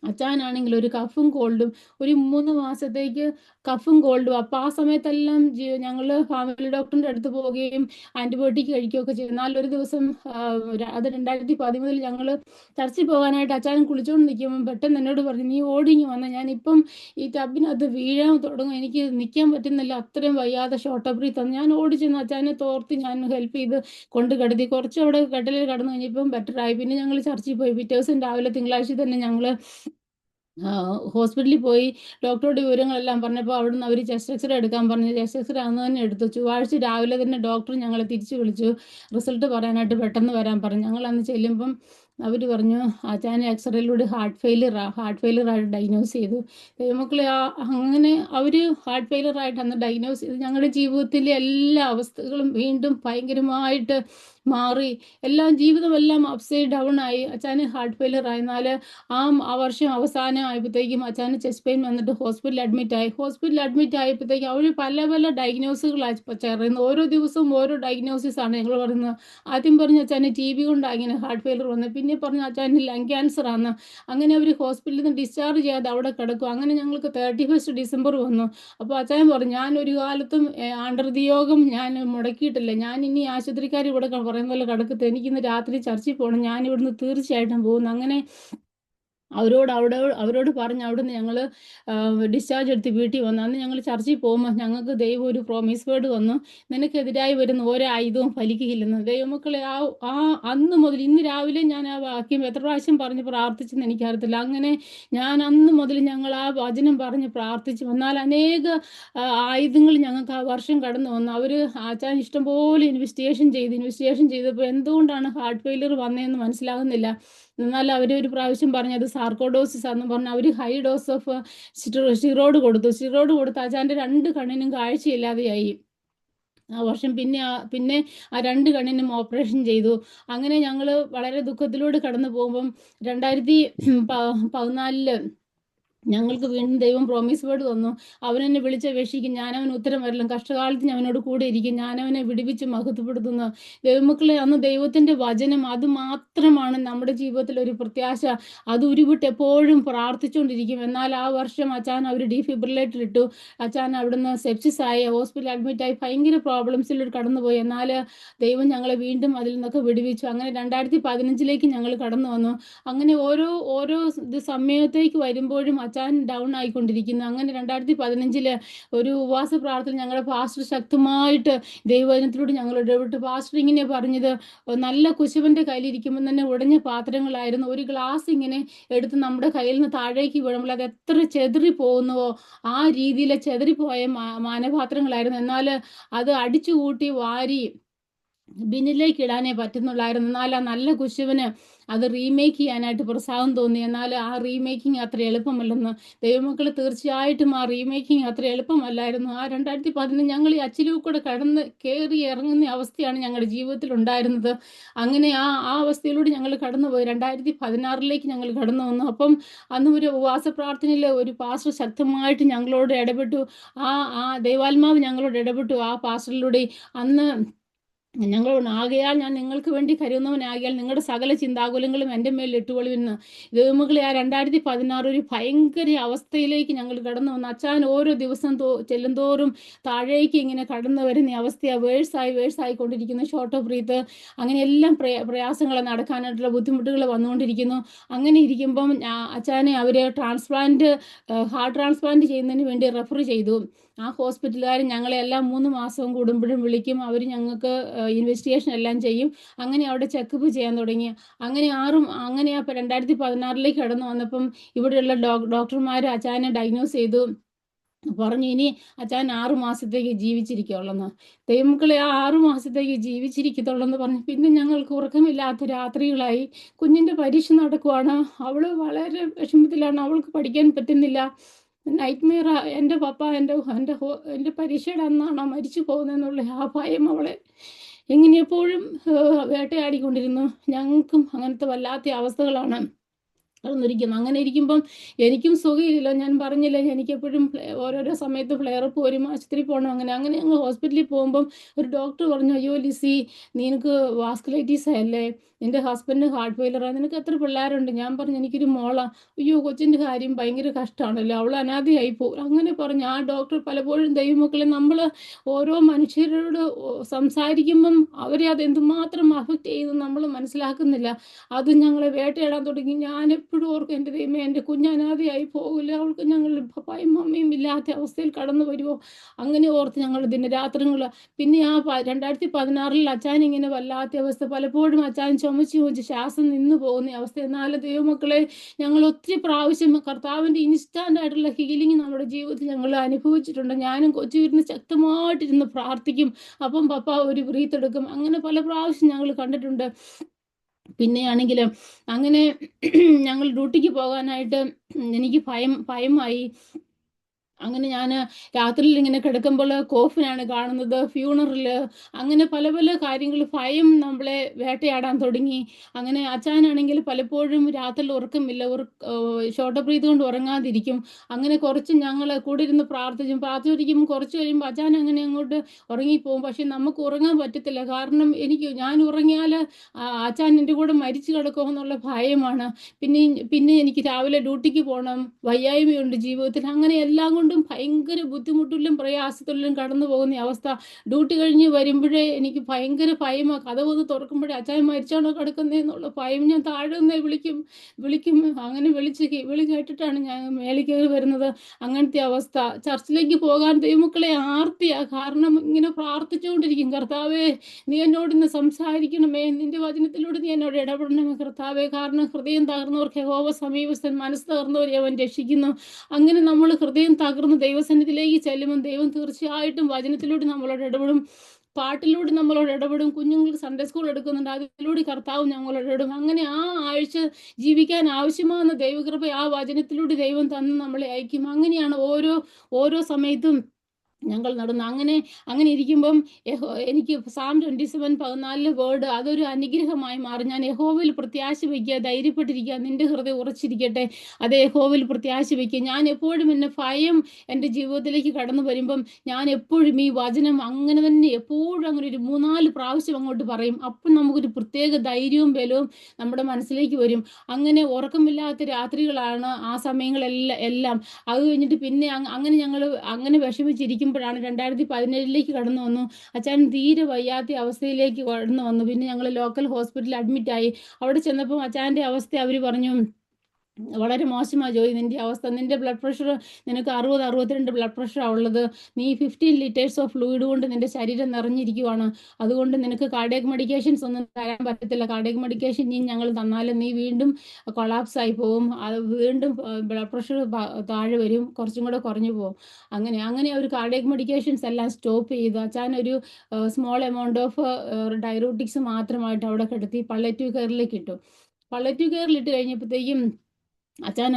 അച്ഛനാണെങ്കിൽ ഒരു കഫും കോൾഡും, ഒരു 3 മാസത്തേക്ക് കഫും കോൾഡും. അപ്പോൾ ആ സമയത്തെല്ലാം ഞങ്ങൾ ഫാമിലി ഡോക്ടറിൻ്റെ അടുത്ത് പോവുകയും ആൻറ്റിബയോട്ടിക് കഴിക്കുകയൊക്കെ ചെയ്യും. എന്നാൽ ഒരു ദിവസം അത് 2013 ഞങ്ങൾ ചർച്ചിൽ പോകാനായിട്ട് അച്ഛൻ കുളിച്ചുകൊണ്ട് നിൽക്കുമ്പോൾ പെട്ടെന്ന് എന്നോട് പറഞ്ഞു, നീ ഓടിങ്ങി വന്ന, ഞാനിപ്പം ഈ ടബിനകത്ത് വീഴാൻ തുടങ്ങും, എനിക്ക് നിൽക്കാൻ പറ്റുന്നില്ല, അത്രയും വയ്യാതെ ഷോർട്ട് ബ്രീത്ത് തന്നു. ഞാൻ ഓടിച്ചെന്ന് അച്ഛനെ തോർത്ത് ഞാൻ ഹെൽപ്പ് ചെയ്ത് കൊണ്ട് കിടത്തി. കുറച്ച് അവിടെ കട്ടിലിൽ കടന്നു കഴിഞ്ഞപ്പം ബെറ്ററായി. പിന്നെ ഞങ്ങൾ ചർച്ചിൽ പോയി. പിറ്റേ ദിവസം രാവിലെ തിങ്കളാഴ്ച തന്നെ ഞങ്ങൾ ഹോസ്പിറ്റലിൽ പോയി ഡോക്ടറുടെ വിവരങ്ങളെല്ലാം പറഞ്ഞപ്പോൾ അവിടുന്ന് അവർ ചെസ്റ്റ് എക്സ്റേ എടുക്കാൻ പറഞ്ഞു. ചെസ്റ്റ് എക്സ്റേ അന്ന് തന്നെ എടുത്തു. ചൊവ്വാഴ്ച രാവിലെ തന്നെ ഡോക്ടർ ഞങ്ങളെ തിരിച്ചു വിളിച്ചു, റിസൾട്ട് പറയാനായിട്ട് പെട്ടെന്ന് വരാൻ പറഞ്ഞു. ഞങ്ങൾ അന്ന് ചെല്ലുമ്പം അവർ പറഞ്ഞു, അച്ഛനെ എക്സ്റേയിലൂടെ ഹാർട്ട് ഫെയിലിയറായിട്ട് ഡയഗ്നോസ് ചെയ്തു. ദൈവമക്കളെ, അങ്ങനെ അവർ ഹാർട്ട് ഫെയിലിയറായിട്ട് അന്ന് ഡയഗ്നോസ് ചെയ്ത് ഞങ്ങളുടെ ജീവിതത്തിലെ എല്ലാ അവസ്ഥകളും വീണ്ടും ഭയങ്കരമായിട്ട് മാറി. ജീവിതമെല്ലാം അപ്സൈഡ് ഡൗൺ ആയി. അച്ഛന് ഹാർട്ട് ഫെയിലിയർ ആയിരുന്നാൽ ആ വർഷം അവസാനം ആയപ്പോഴത്തേക്കും അച്ഛന് ചെസ്റ്റ് പെയിൻ വന്നിട്ട് ഹോസ്പിറ്റലിൽ അഡ്മിറ്റ് ആയപ്പോഴത്തേക്കും അവർ പല ഡയഗ്നോസുകളായി ചേർന്ന് ഓരോ ദിവസവും ഓരോ ഡയഗ്നോസിസ് ആണ് ഞങ്ങൾ പറയുന്നത്. ആദ്യം പറഞ്ഞ് അച്ഛന് TB കൊണ്ടാണ് ഇങ്ങനെ ഹാർട്ട് ഫെയിലിയർ വന്നത്. പിന്നെ പറഞ്ഞു അച്ഛന് ലങ് ക്യാൻസർ ആണ്. അങ്ങനെ അവർ ഹോസ്പിറ്റലിൽ നിന്ന് ഡിസ്ചാർജ് ചെയ്യാതെ അവിടെ കിടക്കും. അങ്ങനെ ഞങ്ങൾക്ക് 31 ഡിസംബർ വന്നു. അപ്പോൾ അച്ഛൻ പറഞ്ഞു, ഞാൻ ഒരു കാലത്തും ആണ്ടർതിയോഗം ഞാൻ മുടക്കിയിട്ടില്ല, ഞാൻ ഇനി ആശുപത്രിക്കാർ ഇവിടെ പറയുന്ന പോലെ കിടക്കത്ത്, എനിക്കിന്ന് രാത്രി ചർച്ചിൽ പോകണം, ഞാൻ ഇവിടുന്ന് തീർച്ചയായിട്ടും പോകുന്നു. അങ്ങനെ അവരോട് പറഞ്ഞ് അവിടുന്ന് ഞങ്ങൾ ഡിസ്ചാർജ് എടുത്ത് വീട്ടിൽ വന്നു. അന്ന് ഞങ്ങൾ ചർച്ചിൽ പോകുമ്പോൾ ഞങ്ങൾക്ക് ദൈവം ഒരു പ്രോമിസ് വേർഡ് വന്നു, നിനക്കെതിരായി വരുന്ന ഓരോ ആയുധവും ഫലിക്കുകയില്ലെന്ന്. ദൈവമക്കളെ, അന്ന് മുതൽ ഇന്ന് രാവിലെ ഞാൻ ആ വാക്യം എത്ര പ്രാവശ്യം പറഞ്ഞ് പ്രാർത്ഥിച്ചെന്ന് എനിക്കറിയത്തില്ല. അങ്ങനെ ഞാൻ അന്ന് മുതൽ ഞങ്ങൾ ആ വചനം പറഞ്ഞ് പ്രാർത്ഥിച്ചു. എന്നാൽ അനേക ആയുധങ്ങൾ ഞങ്ങൾക്ക് ആ വർഷം കടന്നു വന്നു. അവർ ആച്ചാൻ ഇഷ്ടംപോലെ ഇൻവെസ്റ്റിഗേഷൻ ചെയ്തപ്പോൾ എന്തുകൊണ്ടാണ് ഹാർട്ട് ഫെയിലിയർ വന്നതെന്ന് മനസ്സിലാകുന്നില്ല. എന്നാൽ അവർ ഒരു പ്രാവശ്യം പറഞ്ഞു അത് സാർക്കോഡോസിസ് ആണെന്ന് പറഞ്ഞ് അവർ ഹൈ ഡോസ് ഓഫ് സ്റ്റിറോയിഡ് കൊടുത്തു. അച്ഛൻ്റെ 2 കണ്ണിനും കാഴ്ചയില്ലാതെയായി ആ വർഷം. പിന്നെ ആ 2 കണ്ണിനും ഓപ്പറേഷൻ ചെയ്തു. അങ്ങനെ ഞങ്ങൾ വളരെ ദുഃഖത്തിലൂടെ കടന്നു പോകുമ്പം 2014 ഞങ്ങൾക്ക് വീണ്ടും ദൈവം പ്രോമിസ് വേർഡ് തന്നു. അവനെന്നെ വിളിച്ചപേക്ഷിക്കും, ഞാനവന് ഉത്തരം വരില്ല, കഷ്ടകാലത്ത് ഞാൻ അവനോട് കൂടെ ഇരിക്കും, ഞാനവനെ വിടുവിച്ച് മഹത്വപ്പെടുത്തുന്നു. ദൈവമക്കളെ, അന്ന് ദൈവത്തിൻ്റെ വചനം അത് മാത്രമാണ് നമ്മുടെ ജീവിതത്തിൽ ഒരു പ്രത്യാശ. അത് ഉരുവിട്ട് എപ്പോഴും പ്രാർത്ഥിച്ചുകൊണ്ടിരിക്കും. എന്നാൽ ആ വർഷം അച്ഛൻ അവർ ഡീഫിബ്രിലേറ്റർ ഇട്ടു. അച്ഛൻ അവിടുന്ന് സെപ്സിസ് ആയി ഹോസ്പിറ്റലിൽ അഡ്മിറ്റായി ഭയങ്കര പ്രോബ്ലംസിലൂടെ കടന്നുപോയി. എന്നാൽ ദൈവം ഞങ്ങളെ വീണ്ടും അതിൽ നിന്നൊക്കെ വിടുവിച്ചു. അങ്ങനെ 2015 ഞങ്ങൾ കടന്നു വന്നു. അങ്ങനെ ഓരോ സമയത്തേക്ക് വരുമ്പോഴും അച്ചാൻ ഡൗൺ ആയിക്കൊണ്ടിരിക്കുന്നു. അങ്ങനെ 2015 ഒരു ഉപവാസ പ്രാർത്ഥന ഞങ്ങളുടെ പാസ്റ്റർ ശക്തമായിട്ട് ദൈവവചനത്തിലൂടെ ഞങ്ങൾ ഇടപെട്ടു. പാസ്റ്റർ ഇങ്ങനെ പറഞ്ഞത്, നല്ല കുശവന്റെ കയ്യിലിരിക്കുമ്പോൾ തന്നെ ഉടഞ്ഞ പാത്രങ്ങളായിരുന്നു. ഒരു ഗ്ലാസ് ഇങ്ങനെ എടുത്ത് നമ്മുടെ കയ്യിൽ നിന്ന് താഴേക്ക് വീഴുമ്പോൾ അത് എത്ര ചെതറി പോകുന്നുവോ ആ രീതിയിൽ ചെതറിപ്പോയ മാനപാത്രങ്ങളായിരുന്നു. എന്നാൽ അത് അടിച്ചുകൂട്ടി വാരി ബിന്നിലേക്ക് ഇടാനേ പറ്റുന്നുള്ളായിരുന്നു. എന്നാൽ ആ നല്ല കുശവന് അത് റീമേക്ക് ചെയ്യാനായിട്ട് പ്രസാദം തോന്നി. എന്നാൽ ആ റീമേക്കിംഗ് അത്ര എളുപ്പമല്ലെന്ന് ദൈവമക്കൾ, തീർച്ചയായിട്ടും ആ റീമേക്കിംഗ് അത്ര എളുപ്പമല്ലായിരുന്നു. ആ 2015 ഞങ്ങൾ ഈ അച്ചിലൂടെ കൂടെ കടന്ന് കയറി ഇറങ്ങുന്ന അവസ്ഥയാണ് ഞങ്ങളുടെ ജീവിതത്തിൽ ഉണ്ടായിരുന്നത്. അങ്ങനെ ആ ആ അവസ്ഥയിലൂടെ ഞങ്ങൾ കടന്നുപോയി. 2016 ഞങ്ങൾ കടന്നു വന്നു. അപ്പം അന്ന് ഒരു ഉപവാസ പ്രാർത്ഥനയിൽ ഒരു പാസ്റ്റർ ശക്തമായിട്ട് ഞങ്ങളോട് ഇടപെട്ടു. ആ ആ ദൈവാത്മാവ് ഞങ്ങളോട് ഇടപെട്ടു ആ പാസ്റ്ററിലൂടെ. അന്ന് ഞങ്ങൾ ആകയാൽ ഞാൻ നിങ്ങൾക്ക് വേണ്ടി കരുതുന്നവനാകിയാൽ നിങ്ങളുടെ സകല ചിന്താകുലങ്ങളും എൻ്റെ മേൽ ഇട്ടുകൊള്ളുമെന്ന്. ദൈവമക്കളെ, ആ 2016 ഒരു ഭയങ്കര അവസ്ഥയിലേക്ക് ഞങ്ങൾ കടന്നു വന്നു. അച്ചാൻ ഓരോ ദിവസം ചെല്ലുന്തോറും താഴേക്ക് ഇങ്ങനെ കടന്നു വരുന്ന അവസ്ഥയാണ്. വേഴ്സായി കൊണ്ടിരിക്കുന്നു. ഷോർട്ട് ഓഫ് ബ്രീത്ത്, അങ്ങനെ എല്ലാം പ്രയാസങ്ങൾ, നടക്കാനായിട്ടുള്ള ബുദ്ധിമുട്ടുകൾ വന്നുകൊണ്ടിരിക്കുന്നു. അങ്ങനെ ഇരിക്കുമ്പം അച്ചാനെ അവർ ഹാർട്ട് ട്രാൻസ്പ്ലാന്റ് ചെയ്യുന്നതിന് വേണ്ടി റെഫർ ചെയ്തു. ആ ഹോസ്പിറ്റലുകാർ ഞങ്ങളെ എല്ലാം 3 മാസവും കൂടുമ്പോഴും വിളിക്കും. അവർ ഞങ്ങൾക്ക് ഇൻവെസ്റ്റിഗേഷൻ എല്ലാം ചെയ്യും. അങ്ങനെ അവിടെ ചെക്കപ്പ് ചെയ്യാൻ തുടങ്ങി. അങ്ങനെ ആ 2016 കടന്നു വന്നപ്പം ഇവിടെയുള്ള ഡോക്ടർമാർ അച്ചാനെ ഡയഗ്നോസ് ചെയ്തു. പറഞ്ഞു, ഇനി അച്ചാൻ 6 മാസത്തേക്ക് ജീവിച്ചിരിക്കുള്ളെന്ന്. ദൈവമക്കളെ, ആ 6 മാസത്തേക്ക് ജീവിച്ചിരിക്കത്തുള്ളെന്ന് പറഞ്ഞു. പിന്നെ ഞങ്ങൾക്ക് ഉറക്കമില്ലാത്ത രാത്രികളായി. കുഞ്ഞിൻ്റെ പരീക്ഷ നടക്കുവാണ്. അവൾ വളരെ വിഷമത്തിലാണ്. അവൾക്ക് പഠിക്കാൻ പറ്റുന്നില്ല. Night Meyer. എൻ്റെ പപ്പ എൻ്റെ പരീക്ഷയുടെ അന്നാണോ മരിച്ചു പോകുന്നതെന്നുള്ള ആ ഭയം അവളെ എങ്ങനെ എപ്പോഴും വേട്ടയാടിക്കൊണ്ടിരുന്നു. ഞങ്ങൾക്കും അങ്ങനത്തെ വല്ലാത്ത അവസ്ഥകളാണ് കടന്നിരിക്കുന്നത്. അങ്ങനെ ഇരിക്കുമ്പം എനിക്കും സുഖമില്ലല്ലോ. ഞാൻ പറഞ്ഞില്ല, എനിക്കെപ്പോഴും ഓരോരോ സമയത്ത് ഫ്ലെയറപ്പ് വരും, ആശുപത്രി പോകണം. അങ്ങനെ ഞങ്ങൾ ഹോസ്പിറ്റലിൽ പോകുമ്പം ഒരു ഡോക്ടർ പറഞ്ഞു, അയ്യോ ലിസി, നിനക്ക് വാസ്കുലൈറ്റീസ് അല്ലേ, നിൻ്റെ ഹസ്ബൻഡ് ഹാർട്ട് ഫെയിലറാണ്, നിനക്ക് എത്ര പിള്ളേരുണ്ട്? ഞാൻ പറഞ്ഞു, എനിക്കൊരു മോളാ. അയ്യോ, കൊച്ചിൻ്റെ കാര്യം ഭയങ്കര കഷ്ടമാണല്ലോ, അവൾ അനാഥയായി പോകും. അങ്ങനെ പറഞ്ഞു ആ ഡോക്ടർ. പലപ്പോഴും ദൈവമക്കളെ, നമ്മൾ ഓരോ മനുഷ്യരോട് സംസാരിക്കുമ്പം അവരെ അത് എന്തുമാത്രം അഫക്റ്റ് ചെയ്ത് നമ്മൾ മനസ്സിലാക്കുന്നില്ല. അത് ഞങ്ങളെ വേട്ടയിടാൻ തുടങ്ങി. ഞാൻ എപ്പോഴും ഓർക്കും, എൻ്റെ ദൈവമേ, എൻ്റെ കുഞ്ഞ് അനാഥയായി പോകില്ല, അവൾക്ക് ഞങ്ങൾ പപ്പായും മമ്മിയും ഇല്ലാത്ത അവസ്ഥയിൽ കടന്നു വരുമോ, അങ്ങനെ ഓർത്ത് ഞങ്ങൾ ദിനരാത്രങ്ങൾ. പിന്നെ ആ 2016 അച്ചാൻ ഇങ്ങനെ വല്ലാത്ത അവസ്ഥ. പലപ്പോഴും അച്ചാൻ ചുമച്ച് ശ്വാസം നിന്ന് പോകുന്ന അവസ്ഥ. എന്നാൽ ദൈവമക്കളെ, ഞങ്ങൾ ഒത്തിരി പ്രാവശ്യം കർത്താവിൻ്റെ ഇൻസ്റ്റാൻ്റ് ആയിട്ടുള്ള ഹീലിംഗ് നമ്മുടെ ജീവിതത്തിൽ ഞങ്ങൾ അനുഭവിച്ചിട്ടുണ്ട്. ഞാനും കൊച്ചുവരുന്ന് ശക്തമായിട്ടിരുന്ന് പ്രാർത്ഥിക്കും. അപ്പം പപ്പ ഒരു ബ്രീത്ത് എടുക്കും. അങ്ങനെ പല പ്രാവശ്യം ഞങ്ങൾ കണ്ടിട്ടുണ്ട്. പിന്നെയാണെങ്കിൽ അങ്ങനെ ഞങ്ങൾ ഡ്യൂട്ടിക്ക് പോകാനായിട്ട് എനിക്ക് ഭയമായി. അങ്ങനെ ഞാൻ രാത്രിയിൽ ഇങ്ങനെ കിടക്കുമ്പോൾ കോഫിനാണ് കാണുന്നത്, ഫ്യൂണറൽ, അങ്ങനെ പല പല കാര്യങ്ങൾ, ഭയം നമ്മളെ വേട്ടയാടാൻ തുടങ്ങി. അങ്ങനെ അച്ചാനാണെങ്കിൽ പലപ്പോഴും രാത്രിയിൽ ഉറക്കമില്ല, ഷോർട്ട് ബ്രീത്ത് കൊണ്ട് ഉറങ്ങാതിരിക്കും. അങ്ങനെ കുറച്ച് ഞങ്ങൾ കൂടെ ഇരുന്ന് പ്രാർത്ഥിച്ചിരിക്കുമ്പോൾ കുറച്ച് കഴിയുമ്പോൾ അച്ചാൻ അങ്ങനെ അങ്ങോട്ട് ഉറങ്ങിപ്പോവും. പക്ഷെ നമുക്ക് ഉറങ്ങാൻ പറ്റത്തില്ല. കാരണം ഞാൻ ഉറങ്ങിയാൽ അച്ചാൻ എൻ്റെ കൂടെ മരിച്ചു കിടക്കുമോ എന്നുള്ള ഭയമാണ്. പിന്നെ എനിക്ക് രാവിലെ ഡ്യൂട്ടിക്ക് പോകണം, വയ്യായ്മയുണ്ട് ജീവിതത്തിൽ. അങ്ങനെ എല്ലാം കൊണ്ടും ഭയങ്കര ബുദ്ധിമുട്ടിലും പ്രയാസത്തിലും കടന്നു പോകുന്ന അവസ്ഥ. ഡ്യൂട്ടി കഴിഞ്ഞ് വരുമ്പോഴേ എനിക്ക് ഭയങ്കര ഭയമാണ്. കതവ് തുറക്കുമ്പോഴേ അച്ചാൻ മരിച്ചാണോ കിടക്കുന്നതെന്നുള്ള ഭയം. ഞാൻ താഴെ നിന്ന് വിളിക്കും. അങ്ങനെ വിളി കേട്ടിട്ടാണ് ഞാൻ മേളിൽ കയറി വരുന്നത്. അങ്ങനത്തെ അവസ്ഥ. ചർച്ചിലേക്ക് പോകാൻ ദൈവമക്കളെ ആർത്തിയാ. കാരണം ഇങ്ങനെ പ്രാർത്ഥിച്ചുകൊണ്ടിരിക്കും, കർത്താവേ, നീ എന്നോട് ഇന്ന് സംസാരിക്കണമേ, നിന്റെ വചനത്തിലൂടെ നീ എന്നോട് ഇടപെടണമേ കർത്താവേ. കാരണം ഹൃദയം തകർന്നവർക്ക് യഹോവ സമീപസ്ഥൻ, മനസ്സ് തകർന്നവരെ അവൻ രക്ഷിക്കുന്നു. അങ്ങനെ നമ്മൾ ഹൃദയം തകർന്ന് ദൈവസന്നിധിയിലേക്ക് ചെല്ലുമ്പോൾ ദൈവം തീർച്ചയായിട്ടും വചനത്തിലൂടെ നമ്മളോട് ഇടപെടും, പാട്ടിലൂടെ നമ്മളോട് ഇടപെടും. കുഞ്ഞുങ്ങൾക്ക് സൺഡേ സ്കൂൾ എടുക്കുന്നുണ്ട്, അതിലൂടെ കർത്താവ് ഞങ്ങളോട് ഇടപെടും. അങ്ങനെ ആ ആഴ്ച ജീവിക്കാൻ ആവശ്യമാകുന്ന ദൈവകൃപ ആ വചനത്തിലൂടെ ദൈവം തന്ന് നമ്മളെ അയക്കും. അങ്ങനെയാണ് ഓരോ സമയത്തും ഞങ്ങൾ നടന്നു. അങ്ങനെ ഇരിക്കുമ്പം എനിക്ക് സാം 27:14 വേർഡ് അതൊരു അനുഗ്രഹമായി മാറി. ഞാൻ യഹോവയിൽ പ്രത്യാശ വയ്ക്കുക, ധൈര്യപ്പെട്ടിരിക്കുക, നിന്റെ ഹൃദയം ഉറച്ചിരിക്കട്ടെ, അത് യഹോവയിൽ പ്രത്യാശ വയ്ക്കുക. ഞാൻ എപ്പോഴും ഭയം എൻ്റെ ജീവിതത്തിലേക്ക് കടന്നു വരുമ്പം ഞാൻ എപ്പോഴും ഈ വചനം അങ്ങനെ തന്നെ എപ്പോഴും അങ്ങനെ ഒരു 3-4 പ്രാവശ്യം അങ്ങോട്ട് പറയും. അപ്പം നമുക്കൊരു പ്രത്യേക ധൈര്യവും ബലവും നമ്മുടെ മനസ്സിലേക്ക് വരും. അങ്ങനെ ഉറക്കമില്ലാത്ത രാത്രികളാണ് ആ സമയങ്ങളെല്ലാം. അത് കഴിഞ്ഞിട്ട് പിന്നെ അങ്ങനെ ഞങ്ങൾ അങ്ങനെ വിഷമിച്ചിരിക്കുമ്പോഴാണ് 2017 കടന്നു വന്നു. അച്ഛൻ തീരെ വയ്യാത്ത അവസ്ഥയിലേക്ക് കടന്നു വന്നു. പിന്നെ ഞങ്ങൾ ലോക്കൽ ഹോസ്പിറ്റലിൽ അഡ്മിറ്റായി. അവിടെ ചെന്നപ്പോൾ അച്ഛൻ്റെ അവസ്ഥ അവർ പറഞ്ഞു, വളരെ മോശമാണ് ജോയി നിൻ്റെ അവസ്ഥ. നിൻ്റെ ബ്ലഡ് പ്രഷർ, നിനക്ക് 60-62 ബ്ലഡ് പ്രഷറാണ് ഉള്ളത്. നീ 15 ലിറ്റേഴ്സ് ഓഫ് ഫ്ലൂയിഡ് കൊണ്ട് നിൻ്റെ ശരീരം നിറഞ്ഞിരിക്കുവാണ്. അതുകൊണ്ട് നിനക്ക് കാർഡിയക് മെഡിക്കേഷൻസ് ഒന്നും തരാൻ പറ്റത്തില്ല. കാർഡിയക് മെഡിക്കേഷൻ നീ ഞങ്ങൾ തന്നാലും നീ വീണ്ടും കൊളാപ്സ് ആയി പോകും. അത് വീണ്ടും ബ്ലഡ് പ്രഷർ താഴെ വരും, കുറച്ചും കൂടെ കുറഞ്ഞു പോകും. അങ്ങനെ ഒരു കാർഡിയക് മെഡിക്കേഷൻസ് എല്ലാം സ്റ്റോപ്പ് ചെയ്തു. അച്ഛനൊരു സ്മോൾ എമൗണ്ട് ഓഫ് ഡയറൂട്ടിക്സ് മാത്രമായിട്ട് അവിടെ കിടത്തി പള്ളേറ്റീവ് കെയറിലേക്ക് ഇട്ടു. പള്ളേറ്റീവ് കെയറിൽ ഇട്ട് കഴിഞ്ഞപ്പോഴത്തേക്കും അച്ഛൻ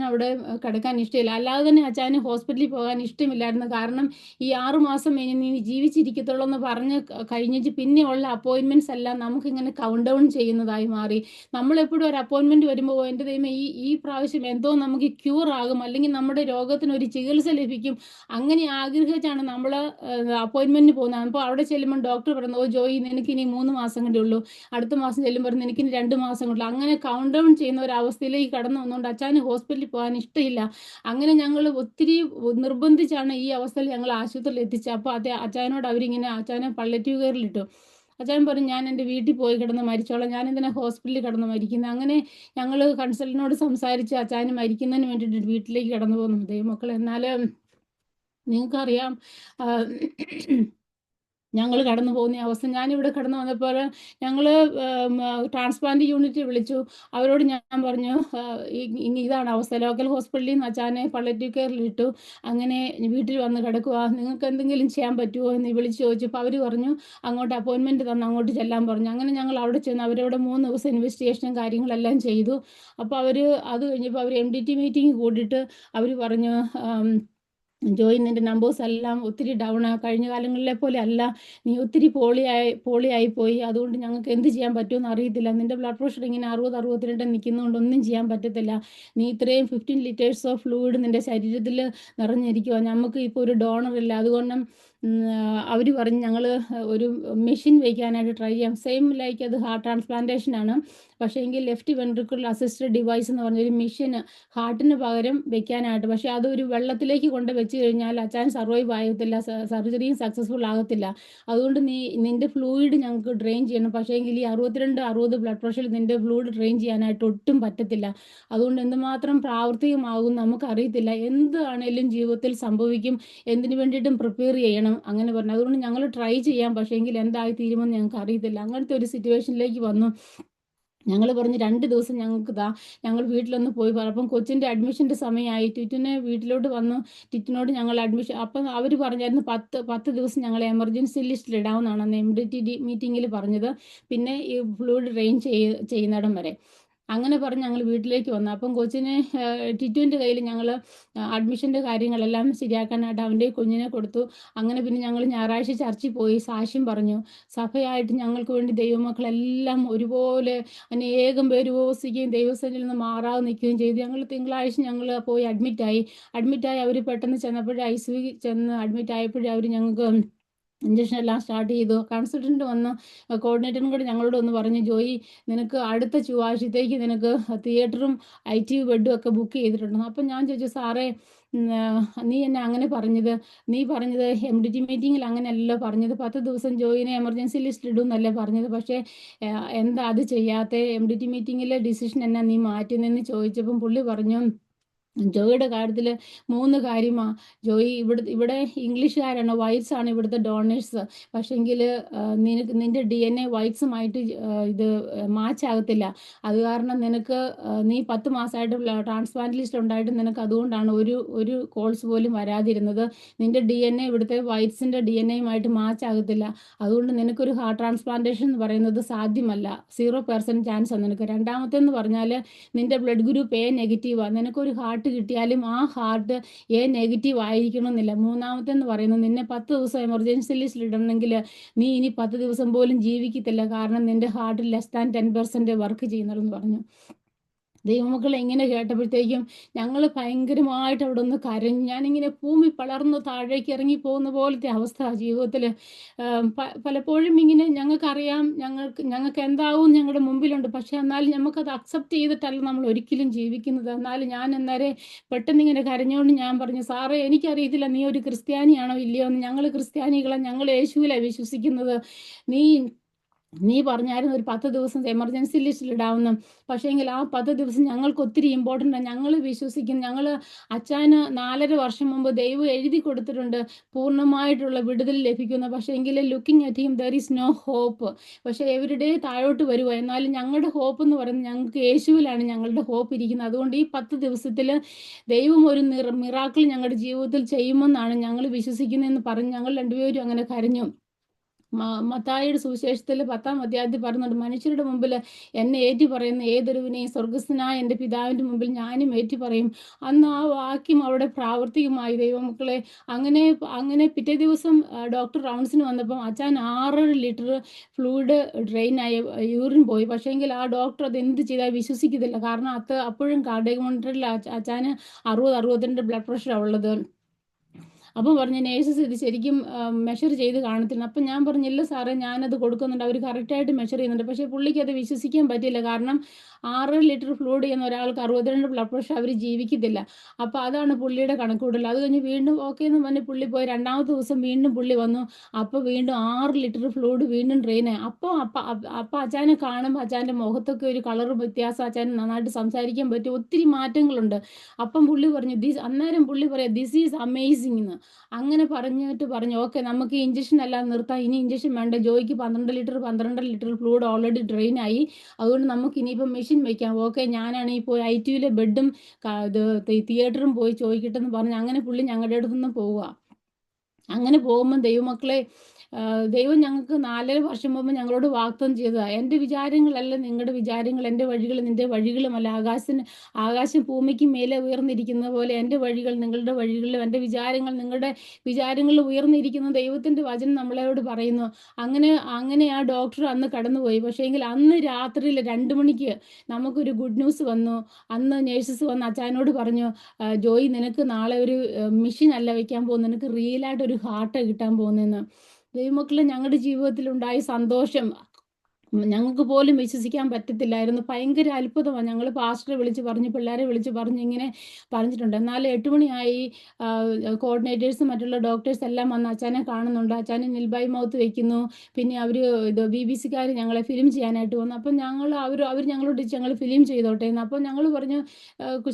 അവിടെ കിടക്കാൻ ഇഷ്ടമില്ല. അല്ലാതെ തന്നെ അച്ഛന് ഹോസ്പിറ്റലിൽ പോകാൻ ഇഷ്ടമില്ലായിരുന്നു. കാരണം ഈ 6 മാസം ഇനി നീ ജീവിച്ചിരിക്കത്തുള്ളൂ എന്ന് പറഞ്ഞ് കഴിഞ്ഞിട്ട് പിന്നെയുള്ള അപ്പോയിൻമെൻറ്റ്സ് എല്ലാം നമുക്കിങ്ങനെ കൗണ്ട് ഡൗൺ ചെയ്യുന്നതായി മാറി. നമ്മളെപ്പോഴും ഒരു അപ്പോയിൻമെൻറ്റ് വരുമ്പോൾ എൻ്റെ ദൈവമേ ഈ പ്രാവശ്യം എന്തോ നമുക്ക് ക്യൂർ ആകും, അല്ലെങ്കിൽ നമ്മുടെ രോഗത്തിന് ഒരു ചികിത്സ ലഭിക്കും, അങ്ങനെ ആഗ്രഹിച്ചാണ് നമ്മൾ അപ്പോയിൻമെൻറ്റിന് പോകുന്നത്. അപ്പോൾ അവിടെ ചെല്ലുമ്പോൾ ഡോക്ടർ പറയുന്നത്, ഓ ജോയി നിനക്ക് ഇനി 3 മാസം കൂടെ ഉള്ളൂ, അടുത്ത മാസം ചെല്ലുമ്പോൾ എനിക്കിനി 2 മാസം കൊണ്ടുള്ളൂ. അങ്ങനെ കൗണ്ട് ഡൗൺ ചെയ്യുന്ന ഒരു അവസ്ഥയിലേക്ക് കടന്നു വന്നുകൊണ്ട് അച്ഛന് ഹോസ്പിറ്റലിൽ പോകാൻ ഇഷ്ടമില്ല. അങ്ങനെ ഞങ്ങൾ ഒത്തിരി നിർബന്ധിച്ചാണ് ഈ അവസ്ഥയിൽ ഞങ്ങൾ ആശുപത്രിയിൽ എത്തിച്ചത്. അപ്പോൾ അച്ഛനോട് അവരിങ്ങനെ അച്ഛനെ പള്ളേറ്റീവ് കെയറിലിട്ടു. അച്ഛൻ പറഞ്ഞു, ഞാൻ എൻ്റെ വീട്ടിൽ പോയി കിടന്ന് മരിച്ചോളാം, ഞാൻ എന്തിനാ ഹോസ്പിറ്റലിൽ കിടന്ന് മരിക്കുന്നത്. അങ്ങനെ ഞങ്ങൾ കൺസൾട്ടിനോട് സംസാരിച്ച് അച്ഛന് മരിക്കുന്നതിന് വേണ്ടിയിട്ട് വീട്ടിലേക്ക് കടന്നു പോകുന്നു ദൈവമക്കൾ. എന്നാൽ നിങ്ങൾക്കറിയാം, ഞങ്ങൾ കടന്നു പോകുന്ന അവസ്ഥ. ഞാനിവിടെ കടന്നു വന്നപ്പോൾ ഞങ്ങൾ ട്രാൻസ്പ്ലാന്റ് യൂണിറ്റ് വിളിച്ചു. അവരോട് ഞാൻ പറഞ്ഞു, ഇതാണ് അവസ്ഥ, ലോക്കൽ ഹോസ്പിറ്റലിൽ നിന്ന് അച്ഛനെ പള്ളേറ്റീവ് കെയറിലിട്ടു, അങ്ങനെ വീട്ടിൽ വന്ന് കിടക്കുക, നിങ്ങൾക്ക് എന്തെങ്കിലും ചെയ്യാൻ പറ്റുമോ എന്ന് വിളിച്ച് ചോദിച്ചപ്പോൾ അവർ പറഞ്ഞു അങ്ങോട്ട് അപ്പോയിൻമെൻറ്റ് തന്ന് അങ്ങോട്ട് ചെല്ലാൻ പറഞ്ഞു. അങ്ങനെ ഞങ്ങൾ അവിടെ ചെന്ന് അവരവിടെ 3 ദിവസം ഇൻവെസ്റ്റിഗേഷനും കാര്യങ്ങളെല്ലാം ചെയ്തു. അപ്പോൾ അത് കഴിഞ്ഞപ്പോൾ അവർ MDT മീറ്റിംഗ് കൂടിയിട്ട് അവർ പറഞ്ഞു, ജോയി നിൻ്റെ നമ്പേഴ്സ് എല്ലാം ഒത്തിരി ഡൗൺ ആ, കഴിഞ്ഞ കാലങ്ങളിലെ പോലെ അല്ല, നീ ഒത്തിരി പോളിയായി പോയി, അതുകൊണ്ട് ഞങ്ങൾക്ക് എന്ത് ചെയ്യാൻ പറ്റുമെന്ന് അറിയത്തില്ല. നിൻ്റെ ബ്ലഡ് പ്രഷർ ഇങ്ങനെ 60-62 നിൽക്കുന്നതുകൊണ്ട് ഒന്നും ചെയ്യാൻ പറ്റത്തില്ല. നീ ഇത്രയും 15 ലിറ്റേഴ്സ് ഓഫ് ഫ്ലൂയിഡ് നിൻ്റെ ശരീരത്തിൽ നിറഞ്ഞിരിക്കുക, നമുക്ക് ഇപ്പോൾ ഒരു ഡോണർ ഇല്ല. അതുകൊണ്ട് അവർ പറഞ്ഞ് ഞങ്ങൾ ഒരു മെഷീൻ വയ്ക്കാനായിട്ട് ട്രൈ ചെയ്യാം. സെയിം ലൈക്ക് അത് ഹാർട്ട് ട്രാൻസ്പ്ലാന്റേഷൻ ആണ്, പക്ഷേ എങ്കിൽ ലെഫ്റ്റ് വെൻട്രിക്കിൾ അസിസ്റ്റഡ് ഡിവൈസ് എന്ന് പറഞ്ഞൊരു മെഷീന് ഹാർട്ടിന് പകരം വെക്കാനായിട്ട്. പക്ഷേ അത് വെള്ളത്തിലേക്ക് കൊണ്ട് വെച്ച് കഴിഞ്ഞാൽ അച്ഛൻ സർവൈവ് ആകത്തില്ല, സർജറിയും സക്സസ്ഫുൾ ആകത്തില്ല. അതുകൊണ്ട് നിൻ്റെ ഫ്ലൂയിഡ് ഞങ്ങൾക്ക് ഡ്രെയിൻ ചെയ്യണം. പക്ഷേ എങ്കിൽ ഈ 62-60 ബ്ലഡ് പ്രഷറിൽ നിൻ്റെ ഫ്ലൂയിഡ് ഡ്രെയിൻ ചെയ്യാനായിട്ട് ഒട്ടും പറ്റത്തില്ല. അതുകൊണ്ട് എന്തുമാത്രം പ്രാവർത്തികമാകും നമുക്കറിയത്തില്ല. എന്താണേലും ജീവിതത്തിൽ സംഭവിക്കും, എന്തിനു വേണ്ടിയിട്ടും പ്രിപ്പയർ ചെയ്യണം അങ്ങനെ പറഞ്ഞു. അതുകൊണ്ട് ഞങ്ങൾ ട്രൈ ചെയ്യാം, പക്ഷേ എങ്കിൽ എന്തായി തീരുമെന്ന് ഞങ്ങൾക്ക് അറിയത്തില്ല. അങ്ങനത്തെ ഒരു സിറ്റുവേഷനിലേക്ക് വന്നു. ഞങ്ങൾ പറഞ്ഞു 2 ദിവസം ഞങ്ങൾക്ക് ഞങ്ങൾ വീട്ടിലൊന്ന് പോയി പറഞ്ഞു. അപ്പം കൊച്ചിൻ്റെ അഡ്മിഷൻ്റെ സമയമായി. ടിറ്റുനെ വീട്ടിലോട്ട് വന്നു. ടിറ്റിനോട് ഞങ്ങൾ അഡ്മിഷൻ, അപ്പം അവർ പറഞ്ഞായിരുന്നു 10 ദിവസം ഞങ്ങൾ എമർജൻസി ലിസ്റ്റിൽ ഇടാവുന്നതാണ് അന്ന് MDT മീറ്റിങ്ങിൽ പറഞ്ഞത്, പിന്നെ ഈ ഫ്ലൂയിഡ് ഡ്രെയിൻ ചെയ്യുന്നിടം വരെ. അങ്ങനെ പറഞ്ഞ് ഞങ്ങൾ വീട്ടിലേക്ക് വന്നു. അപ്പം കൊച്ചിനെ ടിറ്റുവിൻ്റെ കയ്യിൽ ഞങ്ങൾ അഡ്മിഷൻ്റെ കാര്യങ്ങളെല്ലാം ശരിയാക്കാനായിട്ട് അവൻ്റെ കുഞ്ഞിനെ കൊടുത്തു. അങ്ങനെ പിന്നെ ഞങ്ങൾ ഞായറാഴ്ച ചർച്ചിൽ പോയി സാക്ഷ്യം പറഞ്ഞു. സഭയായിട്ട് ഞങ്ങൾക്ക് വേണ്ടി ദൈവമക്കളെല്ലാം ഒരുപോലെ അനേകം പേര് ഉപവസിക്കുകയും ദൈവസന്നിധിയിൽ നിന്ന് മാറാതെ നിൽക്കുകയും ചെയ്തു. ഞങ്ങൾ തിങ്കളാഴ്ച ഞങ്ങൾ പോയി അഡ്മിറ്റായി. അവർ പെട്ടെന്ന് ചെന്നപ്പോഴേ ICU ചെന്ന് അഡ്മിറ്റ് ആയപ്പോഴേ അവർ ഞങ്ങൾക്ക് ഇഞ്ചക്ഷൻ എല്ലാം സ്റ്റാർട്ട് ചെയ്തു. കൺസൾട്ടൻറ്റ് വന്ന് കോർഡിനേറ്ററും കൂടി ഞങ്ങളോട് ഒന്ന് പറഞ്ഞു, ജോയി നിനക്ക് അടുത്ത ചൊവ്വാഴ്ചത്തേക്ക് നിനക്ക് തിയേറ്ററും ITU ബെഡും ഒക്കെ ബുക്ക് ചെയ്തിട്ടുണ്ടെന്ന്. അപ്പം ഞാൻ ചോദിച്ചു, സാറേ നീ എന്നെ അങ്ങനെ പറഞ്ഞത്, നീ പറഞ്ഞത് MDT മീറ്റിങ്ങിൽ അങ്ങനെയല്ലോ പറഞ്ഞത്, 10 ദിവസം ജോയിനെ എമർജൻസി ലിസ്റ്റ് ഇടും എന്നല്ലേ പറഞ്ഞത്, പക്ഷേ എന്താ അത് ചെയ്യാത്ത, MDT മീറ്റിങ്ങിലെ ഡിസിഷൻ എന്നാ നീ മാറ്റുന്നതെന്ന് ചോദിച്ചപ്പം പുള്ളി പറഞ്ഞു, ജോയിയുടെ കാര്യത്തിൽ 3 കാര്യമാണ്. ജോയി ഇവിടെ ഇംഗ്ലീഷുകാരാണ്, വൈറ്റ്സ് ആണ് ഇവിടുത്തെ ഡോണേഴ്സ്. പക്ഷേങ്കിൽ നിൻ്റെ DNA വൈറ്റ്സുമായിട്ട് ഇത് മാച്ച് ആകത്തില്ല. അത് കാരണം നീ 10 മാസമായിട്ട് ട്രാൻസ്പ്ലാന്റ് ലിസ്റ്റ് ഉണ്ടായിട്ട് നിനക്ക് അതുകൊണ്ടാണ് ഒരു കോൾസ് പോലും വരാതിരുന്നത്. നിൻ്റെ DNA ഇവിടുത്തെ വൈറ്റ്സിൻ്റെ DNAയുമായിട്ട് മാച്ച് ആകത്തില്ല. അതുകൊണ്ട് നിനക്കൊരു ഹാർട്ട് ട്രാൻസ്പ്ലാന്റേഷൻ എന്ന് പറയുന്നത് സാധ്യമല്ല. 0% ചാൻസാണ് നിനക്ക്. രണ്ടാമത്തെന്ന് പറഞ്ഞാൽ നിൻ്റെ ബ്ലഡ് ഗ്രൂപ്പ് A നെഗറ്റീവാണ്. നിനക്കൊരു ഹാർട്ട് കിട്ടിയാലും ആ ഹാർട്ട് A നെഗറ്റീവ് ആയിരിക്കണമെന്നില്ല. മൂന്നാമത്തെന്ന് പറയുന്നത് നിന്നെ 10 ദിവസം എമർജൻസി ലിസ്റ്റിൽ ഇടണമെങ്കിൽ നീ ഇനി 10 ദിവസം പോലും ജീവിക്കത്തില്ല, കാരണം നിൻ്റെ ഹാർട്ട് <10% വർക്ക് ചെയ്യുന്നുള്ളെന്ന് പറഞ്ഞു. ദൈവമക്കളെ ഇങ്ങനെ കേട്ടപ്പോഴത്തേക്കും ഞങ്ങൾ ഭയങ്കരമായിട്ട് അവിടെ ഒന്ന് കരഞ്ഞു. ഞാനിങ്ങനെ ഭൂമി പളർന്ന് താഴേക്ക് ഇറങ്ങി പോകുന്ന പോലത്തെ അവസ്ഥ ജീവിതത്തിൽ. പലപ്പോഴും ഇങ്ങനെ ഞങ്ങൾക്കറിയാം ഞങ്ങൾക്ക് എന്താവും ഞങ്ങളുടെ മുമ്പിലുണ്ട്, പക്ഷേ എന്നാലും നമുക്കത് അക്സെപ്റ്റ് ചെയ്തിട്ടല്ല നമ്മൾ ഒരിക്കലും ജീവിക്കുന്നത്. എന്നാലും ഞാൻ പെട്ടെന്ന് ഇങ്ങനെ കരഞ്ഞുകൊണ്ട് ഞാൻ പറഞ്ഞു, സാറേ എനിക്കറിയത്തില്ല നീ ഒരു ക്രിസ്ത്യാനിയാണോ ഇല്ലയോ എന്ന്. ഞങ്ങൾ ക്രിസ്ത്യാനികളാണ്, ഞങ്ങൾ യേശുവിലാണ് വിശ്വസിക്കുന്നത്. നീ നീ പറഞ്ഞായിരുന്നു ഒരു 10 ദിവസം എമർജൻസി ലിസ്റ്റിൽ ഇടാവുന്ന. പക്ഷേങ്കിൽ ആ 10 ദിവസം ഞങ്ങൾക്ക് ഒത്തിരി ഇമ്പോർട്ടൻ്റ് ആണ്. ഞങ്ങൾ വിശ്വസിക്കുന്നു. അച്ചാന് 4.5 വർഷം മുമ്പ് ദൈവം എഴുതി കൊടുത്തിട്ടുണ്ട് പൂർണ്ണമായിട്ടുള്ള വിടുതൽ ലഭിക്കുന്നു. പക്ഷേങ്കിൽ looking at him there is no hope. പക്ഷേ എവരിഡേ താഴോട്ട് വരുക. എന്നാലും ഞങ്ങളുടെ ഹോപ്പ് എന്ന് പറയുന്നത് ഞങ്ങൾക്ക് യേശുവിലാണ് ഞങ്ങളുടെ ഹോപ്പ് ഇരിക്കുന്നത്. അതുകൊണ്ട് ഈ 10 ദിവസത്തിൽ ദൈവം ഒരു മിറാക്കിൾ ഞങ്ങളുടെ ജീവിതത്തിൽ ചെയ്യുമെന്നാണ് ഞങ്ങൾ വിശ്വസിക്കുന്നതെന്ന് പറഞ്ഞ് ഞങ്ങൾ രണ്ടുപേരും അങ്ങനെ കരഞ്ഞു. മത്തായിയുടെ സുവിശേഷത്തിൽ 10-ാം അധ്യായത്തിൽ പറയുന്നുണ്ട്, മനുഷ്യരുടെ മുമ്പിൽ എന്നെ ഏറ്റു പറയുന്ന ഏതൊരുവിനെയും സ്വർഗസ്ഥനായ എൻ്റെ പിതാവിൻ്റെ മുമ്പിൽ ഞാനും ഏറ്റു പറയും. അന്ന് ആ വാക്യം അവിടെ പ്രാവർത്തികമായി ദൈവമക്കളെ. അങ്ങനെ അങ്ങനെ പിറ്റേ ദിവസം ഡോക്ടർ റൗണ്ട്സിന് വന്നപ്പം അച്ഛൻ 6.5 ലിറ്റർ ഫ്ലൂയിഡ് ഡ്രെയിനായി യൂറിൻ പോയി. പക്ഷേങ്കിൽ ആ ഡോക്ടർ അത് എന്ത് ചെയ്താൽ വിശ്വസിക്കത്തില്ല. കാരണം അപ്പോഴും കാർഡിയക് മോണിറ്ററിൽ അച്ഛന് 60-62 ബ്ലഡ് പ്രഷറാണ് ഉള്ളത്. അപ്പം പറഞ്ഞു നേഴ്സസ് ഇത് ശരിക്കും മെഷർ ചെയ്ത് കാണത്തില്ല. അപ്പം ഞാൻ പറഞ്ഞില്ല സാറേ, ഞാനത് കൊടുക്കുന്നുണ്ട്, അവർ കറക്റ്റായിട്ട് മെഷർ ചെയ്യുന്നുണ്ട്. പക്ഷേ പുള്ളിക്ക് അത് വിശ്വസിക്കാൻ പറ്റില്ല. കാരണം 6 ലിറ്റർ ഫ്ലൂയിഡ് ചെയ്യുന്ന ഒരാൾക്ക് 62 ബ്ലഡ് പ്രഷർ അവർ ജീവിക്കത്തില്ല. അപ്പോൾ അതാണ് പുള്ളിയുടെ കണക്കൂടൽ. അത് കഴിഞ്ഞ് വീണ്ടും ഓക്കെ എന്ന് പറഞ്ഞ് പുള്ളി പോയി. 2-ാമത്തെ ദിവസം വീണ്ടും പുള്ളി വന്നു. അപ്പോൾ വീണ്ടും 6 ലിറ്റർ ഫ്ലൂയിഡ് വീണ്ടും ഡ്രെയിനായി. അപ്പോൾ അച്ചാനെ കാണുമ്പോൾ അച്ചാൻ്റെ മുഖത്തൊക്കെ ഒരു കളർ വ്യത്യാസം, അച്ചാൻ നന്നായിട്ട് സംസാരിക്കാൻ പറ്റും, ഒത്തിരി മാറ്റങ്ങളുണ്ട്. അപ്പം പുള്ളി പറഞ്ഞു അന്നേരം പുള്ളി പറയാം ദിസ് ഈസ് അമേസിങ് എന്ന്. അങ്ങനെ പറഞ്ഞു ഓക്കെ നമുക്ക് ഈ ഇഞ്ചക്ഷൻ എല്ലാം നിർത്താം, ഇനി ഇഞ്ചക്ഷൻ വേണ്ട. ജോയിക്ക് 12 ലിറ്റർ ഫ്ലൂയിഡ് ഓൾറെഡി ഡ്രെയിൻ ആയി, അതുകൊണ്ട് നമുക്ക് ഇനിയിപ്പോൾ മെഷീൻ വെക്കാം. ഓക്കെ, ഞാനാണെങ്കിൽ പോയി ITUവിലെ ബെഡും ഇത് തിയേറ്ററും പോയി ചോദിക്കട്ടെന്ന് പറഞ്ഞ് അങ്ങനെ പുള്ളി ഞങ്ങളുടെ അടുത്ത് നിന്ന് പോവുക. അങ്ങനെ പോകുമ്പോൾ ദൈവമക്കളെ, ദൈവം ഞങ്ങൾക്ക് 4.5 വർഷം മുമ്പ് ഞങ്ങളോട് വാഗ്ദത്തം ചെയ്തതാണ്, എൻ്റെ വിചാരങ്ങളല്ല നിങ്ങളുടെ വിചാരങ്ങൾ, എൻ്റെ വഴികൾ നിൻ്റെ വഴികളുമല്ല. ആകാശം ഭൂമിക്ക് മേലെ ഉയർന്നിരിക്കുന്ന പോലെ എൻ്റെ വഴികൾ നിങ്ങളുടെ വഴികളിലും എൻ്റെ വിചാരങ്ങൾ നിങ്ങളുടെ വിചാരങ്ങളിൽ ഉയർന്നിരിക്കുന്ന ദൈവത്തിൻ്റെ വചനം നമ്മളോട് പറയുന്നു. അങ്ങനെ ആ ഡോക്ടർ അന്ന് കടന്നുപോയി. പക്ഷേങ്കിൽ അന്ന് രാത്രിയിൽ 2 മണിക്ക് നമുക്കൊരു ഗുഡ് ന്യൂസ് വന്നു. അന്ന് നേഴ്സസ് വന്ന് അച്ചായനോട് പറഞ്ഞു, ജോയി നിനക്ക് നാളെ ഒരു മെഷീൻ അല്ല വയ്ക്കാൻ പോകുന്നത്, നിനക്ക് റിയലായിട്ട് ഒരു ഹാർട്ട് കിട്ടാൻ പോകുന്നതെന്ന്. ദൈവമക്കളെ, ഞങ്ങളുടെ ജീവിതത്തിലുണ്ടായ സന്തോഷം ഞങ്ങൾക്ക് പോലും വിശ്വസിക്കാൻ പറ്റത്തില്ലായിരുന്നു. ഭയങ്കര അത്ഭുതമാണ്. ഞങ്ങൾ പാസ്റ്ററെ വിളിച്ച് പറഞ്ഞു, പിള്ളേരെ വിളിച്ച് പറഞ്ഞു, ഇങ്ങനെ പറഞ്ഞിട്ടുണ്ട്. എന്നാൽ 8 മണിയായി. കോർഡിനേറ്റേഴ്സും മറ്റുള്ള ഡോക്ടേഴ്സ് എല്ലാം വന്ന് അച്ചാനെ കാണുന്നുണ്ട്. അച്ചാനെ നിൽബൈ മൗത്ത് വെക്കുന്നു. പിന്നെ അവർ BBC-കാർ ഞങ്ങളെ ഫിലിം ചെയ്യാനായിട്ട് വന്നു. അപ്പം അവർ ഞങ്ങളോട് ഞങ്ങൾ ഫിലിം ചെയ്തോട്ടെ എന്ന്. അപ്പം ഞങ്ങൾ പറഞ്ഞു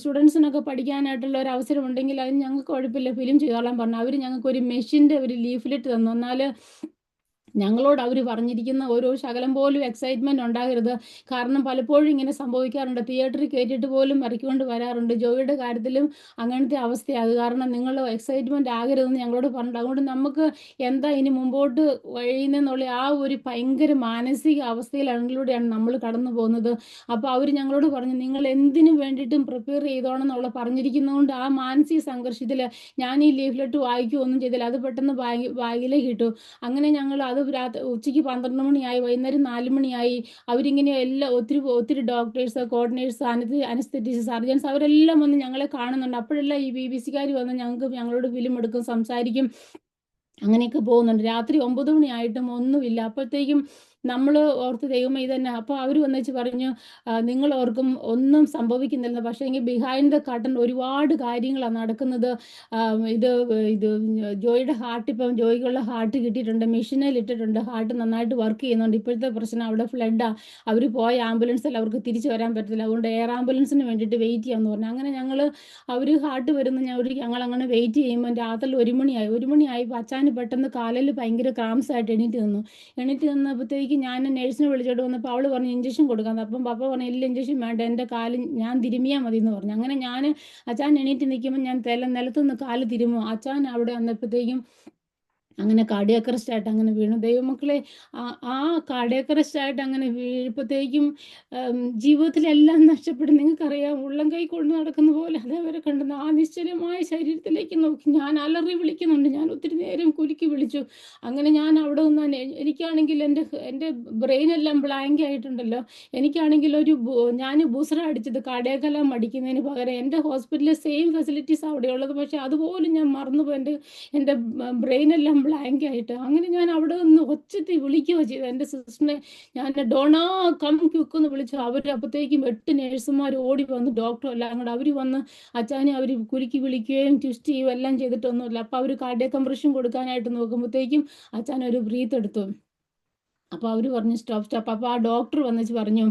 സ്റ്റുഡൻസിനൊക്കെ പഠിക്കാനായിട്ടുള്ള ഒരു അവസരം ഉണ്ടെങ്കിൽ അതിന് ഞങ്ങൾക്ക് കുഴപ്പമില്ല, ഫിലിം ചെയ്തോളാൻ പറഞ്ഞു. അവർ ഞങ്ങൾക്ക് ഒരു മെഷീൻ്റെ ഒരു ലീഫ്ലെറ്റ് തന്നു. എന്നാൽ ഞങ്ങളോട് അവർ പറഞ്ഞിരിക്കുന്ന ഓരോ ശകലം പോലും എക്സൈറ്റ്മെൻറ്റ് ഉണ്ടാകരുത്. കാരണം പലപ്പോഴും ഇങ്ങനെ സംഭവിക്കാറുണ്ട്, തിയേറ്ററിൽ കയറ്റിയിട്ട് പോലും ഇറക്കിക്കൊണ്ട് വരാറുണ്ട്. ജോയിയുടെ കാര്യത്തിലും അങ്ങനത്തെ അവസ്ഥയാണ്. അത് കാരണം നിങ്ങൾ എക്സൈറ്റ്മെൻറ്റ് ആകരുതെന്ന് ഞങ്ങളോട് പറഞ്ഞിട്ടുണ്ട്. അതുകൊണ്ട് നമുക്ക് എന്താ ഇനി മുമ്പോട്ട് കഴിയുന്നതെന്നുള്ള ആ ഒരു ഭയങ്കര മാനസിക അവസ്ഥയിലൂടെയാണ് നമ്മൾ കടന്നു പോകുന്നത്. അപ്പോൾ അവർ ഞങ്ങളോട് പറഞ്ഞു നിങ്ങൾ എന്തിനു വേണ്ടിയിട്ടും പ്രിപ്പയർ ചെയ്തോണം എന്നുള്ള പറഞ്ഞിരിക്കുന്നതുകൊണ്ട് ആ മാനസിക സംഘർഷത്തിൽ ഞാൻ ഈ ലീഫ്ലെറ്റ് വായിക്കുകയൊന്നും ചെയ്തില്ല. അത് പെട്ടെന്ന് ബാഗിലേക്ക് ഇട്ടു. അങ്ങനെ ഞങ്ങൾ അത് ഉച്ചയ്ക്ക് 12 മണിയായി, വൈകുന്നേരം 4 മണിയായി. അവരിങ്ങനെ ഒത്തിരി ഡോക്ടേഴ്സ്, കോർഡിനേറ്റേഴ്സ്, അനസ്തെറ്റിസ്റ്റ്, സർജൻസ് അവരെല്ലാം വന്ന് ഞങ്ങളെ കാണുന്നുണ്ട്. അപ്പോഴെല്ലാം ഈ BBC-കാർ വന്ന് ഞങ്ങളോട് ഫിലിം എടുക്കും, സംസാരിക്കും, അങ്ങനെയൊക്കെ പോകുന്നുണ്ട്. രാത്രി 9 മണിയായിട്ടും ഒന്നുമില്ല. അപ്പോഴത്തേക്കും നമ്മൾ ഓർത്ത് ദൈവമേ ഇതന്നെ. അപ്പോൾ അവർ വന്നേച്ച് പറഞ്ഞു നിങ്ങൾ ഓർക്കും ഒന്നും സംഭവിക്കുന്നില്ല, പക്ഷേ എങ്കിൽ ബിഹൈൻഡ് ദ കർട്ടൻ ഒരുപാട് കാര്യങ്ങളാണ് നടക്കുന്നത്. ഇത് ഇത് ജോയിയുടെ ഹാർട്ട്, ഇപ്പം ജോയിക്കുള്ള ഹാർട്ട് കിട്ടിയിട്ടുണ്ട്, മെഷീനിൽ ഇട്ടിട്ടുണ്ട്, ഹാർട്ട് നന്നായിട്ട് വർക്ക് ചെയ്യുന്നുണ്ട്. ഇപ്പോഴത്തെ പ്രശ്നം അവിടെ ഫ്ലഡാണ്. അവർ പോയ ആംബുലൻസിൽ അവർക്ക് തിരിച്ചു വരാൻ പറ്റത്തില്ല, അതുകൊണ്ട് എയർ ആംബുലൻസിന് വേണ്ടിയിട്ട് വെയിറ്റ് ചെയ്യാമെന്ന് പറഞ്ഞു. അങ്ങനെ അവർ ഹാർട്ട് വരുന്ന ഞങ്ങൾ അങ്ങനെ വെയിറ്റ് ചെയ്യുമ്പോൾ രാത്രി 1 മണിയായി. 1 മണിയായപ്പോൾ അച്ചാന് പെട്ടെന്ന് കാലിൽ ഭയങ്കര ക്രാംസ് ആയിട്ട് എണീറ്റ് നിന്നപ്പോഴത്തേക്ക് ഞാൻ നേഴ്സിനെ വിളിച്ചോട്ട് വന്നപ്പോൾ അവൾ പറഞ്ഞു ഇഞ്ചക്ഷൻ കൊടുക്കാൻ. അപ്പം പപ്പ പറഞ്ഞു ഇല്ല, ഇഞ്ചക്ഷൻ വേണ്ട, എൻ്റെ കാല് ഞാൻ തിരുമിയാൽ മതി എന്ന് പറഞ്ഞു. അങ്ങനെ അച്ചാൻ എണീറ്റ് നിൽക്കുമ്പോൾ ഞാൻ നിലത്തുനിന്ന് കാല് തിരുമോ. അച്ചാൻ അവിടെ വന്നപ്പോഴത്തേക്കും അങ്ങനെ കാർഡിയാക് അറസ്റ്റായിട്ട് അങ്ങനെ വീണു. ദൈവമക്കളെ, ആ കാർഡിയാക് അറസ്റ്റായിട്ട് അങ്ങനെ വീഴുമ്പോഴത്തേക്കും ജീവിതത്തിലെല്ലാം നഷ്ടപ്പെടും. നിങ്ങൾക്കറിയാം, ഉള്ളം കൈ കൊണ്ട് നടക്കുന്ന പോലെ അതേവരെ കണ്ടെന്ന് ആ നിശ്ചലമായ ശരീരത്തിലേക്ക് നോക്കി ഞാൻ അലറി വിളിക്കുന്നുണ്ട്. ഞാൻ ഒത്തിരി നേരം കുലുക്കി വിളിച്ചു. അങ്ങനെ ഞാൻ അവിടെ നിന്ന് എനിക്കാണെങ്കിൽ എൻ്റെ ബ്രെയിനെല്ലാം ബ്ലാങ്ക് ആയിട്ടുണ്ടല്ലോ. എനിക്കാണെങ്കിൽ ഞാൻ ബൂസ്റ്റർ അടിച്ചത് കാർഡിയാക്കെല്ലാം അടിക്കുന്നതിന് പകരം എൻ്റെ ഹോസ്പിറ്റലിലെ സെയിം ഫെസിലിറ്റീസ് അവിടെയുള്ളത്, പക്ഷേ അതുപോലും ഞാൻ മറന്നുപോയി. എൻ്റെ ബ്രെയിനെല്ലാം ബ്ലാങ്ക് ആയിട്ട്. അങ്ങനെ ഞാൻ അവിടെ നിന്ന് ഒച്ചത്തിൽ വിളിക്കുകയോ ചെയ്തു എൻ്റെ സിസ്റ്ററിനെ. ഞാൻ ഡോണാ കം ക്വിക്ക് എന്ന് വിളിച്ചു. അപ്പോഴത്തേക്കും 8 നേഴ്സുമാർ ഓടി വന്നു, ഡോക്ടറും എല്ലാം കൂടെ. അവർ വന്ന് അച്ചാനെ അവർ കുലുക്കി വിളിക്കുകയും ട്വിസ്റ്റ് ചെയ്യുകയും എല്ലാം ചെയ്തിട്ടൊന്നുമില്ല. അപ്പോൾ അവർ കാർഡിയാക് കംപ്രഷൻ കൊടുക്കാനായിട്ട് നോക്കുമ്പോഴത്തേക്കും അച്ചാൻ ഒരു ബ്രീത്ത് എടുത്തു. അപ്പോൾ അവർ പറഞ്ഞു സ്റ്റോപ്പ് സ്റ്റോപ്പ്. അപ്പോൾ ആ ഡോക്ടർ വന്നിച്ച് പറഞ്ഞു,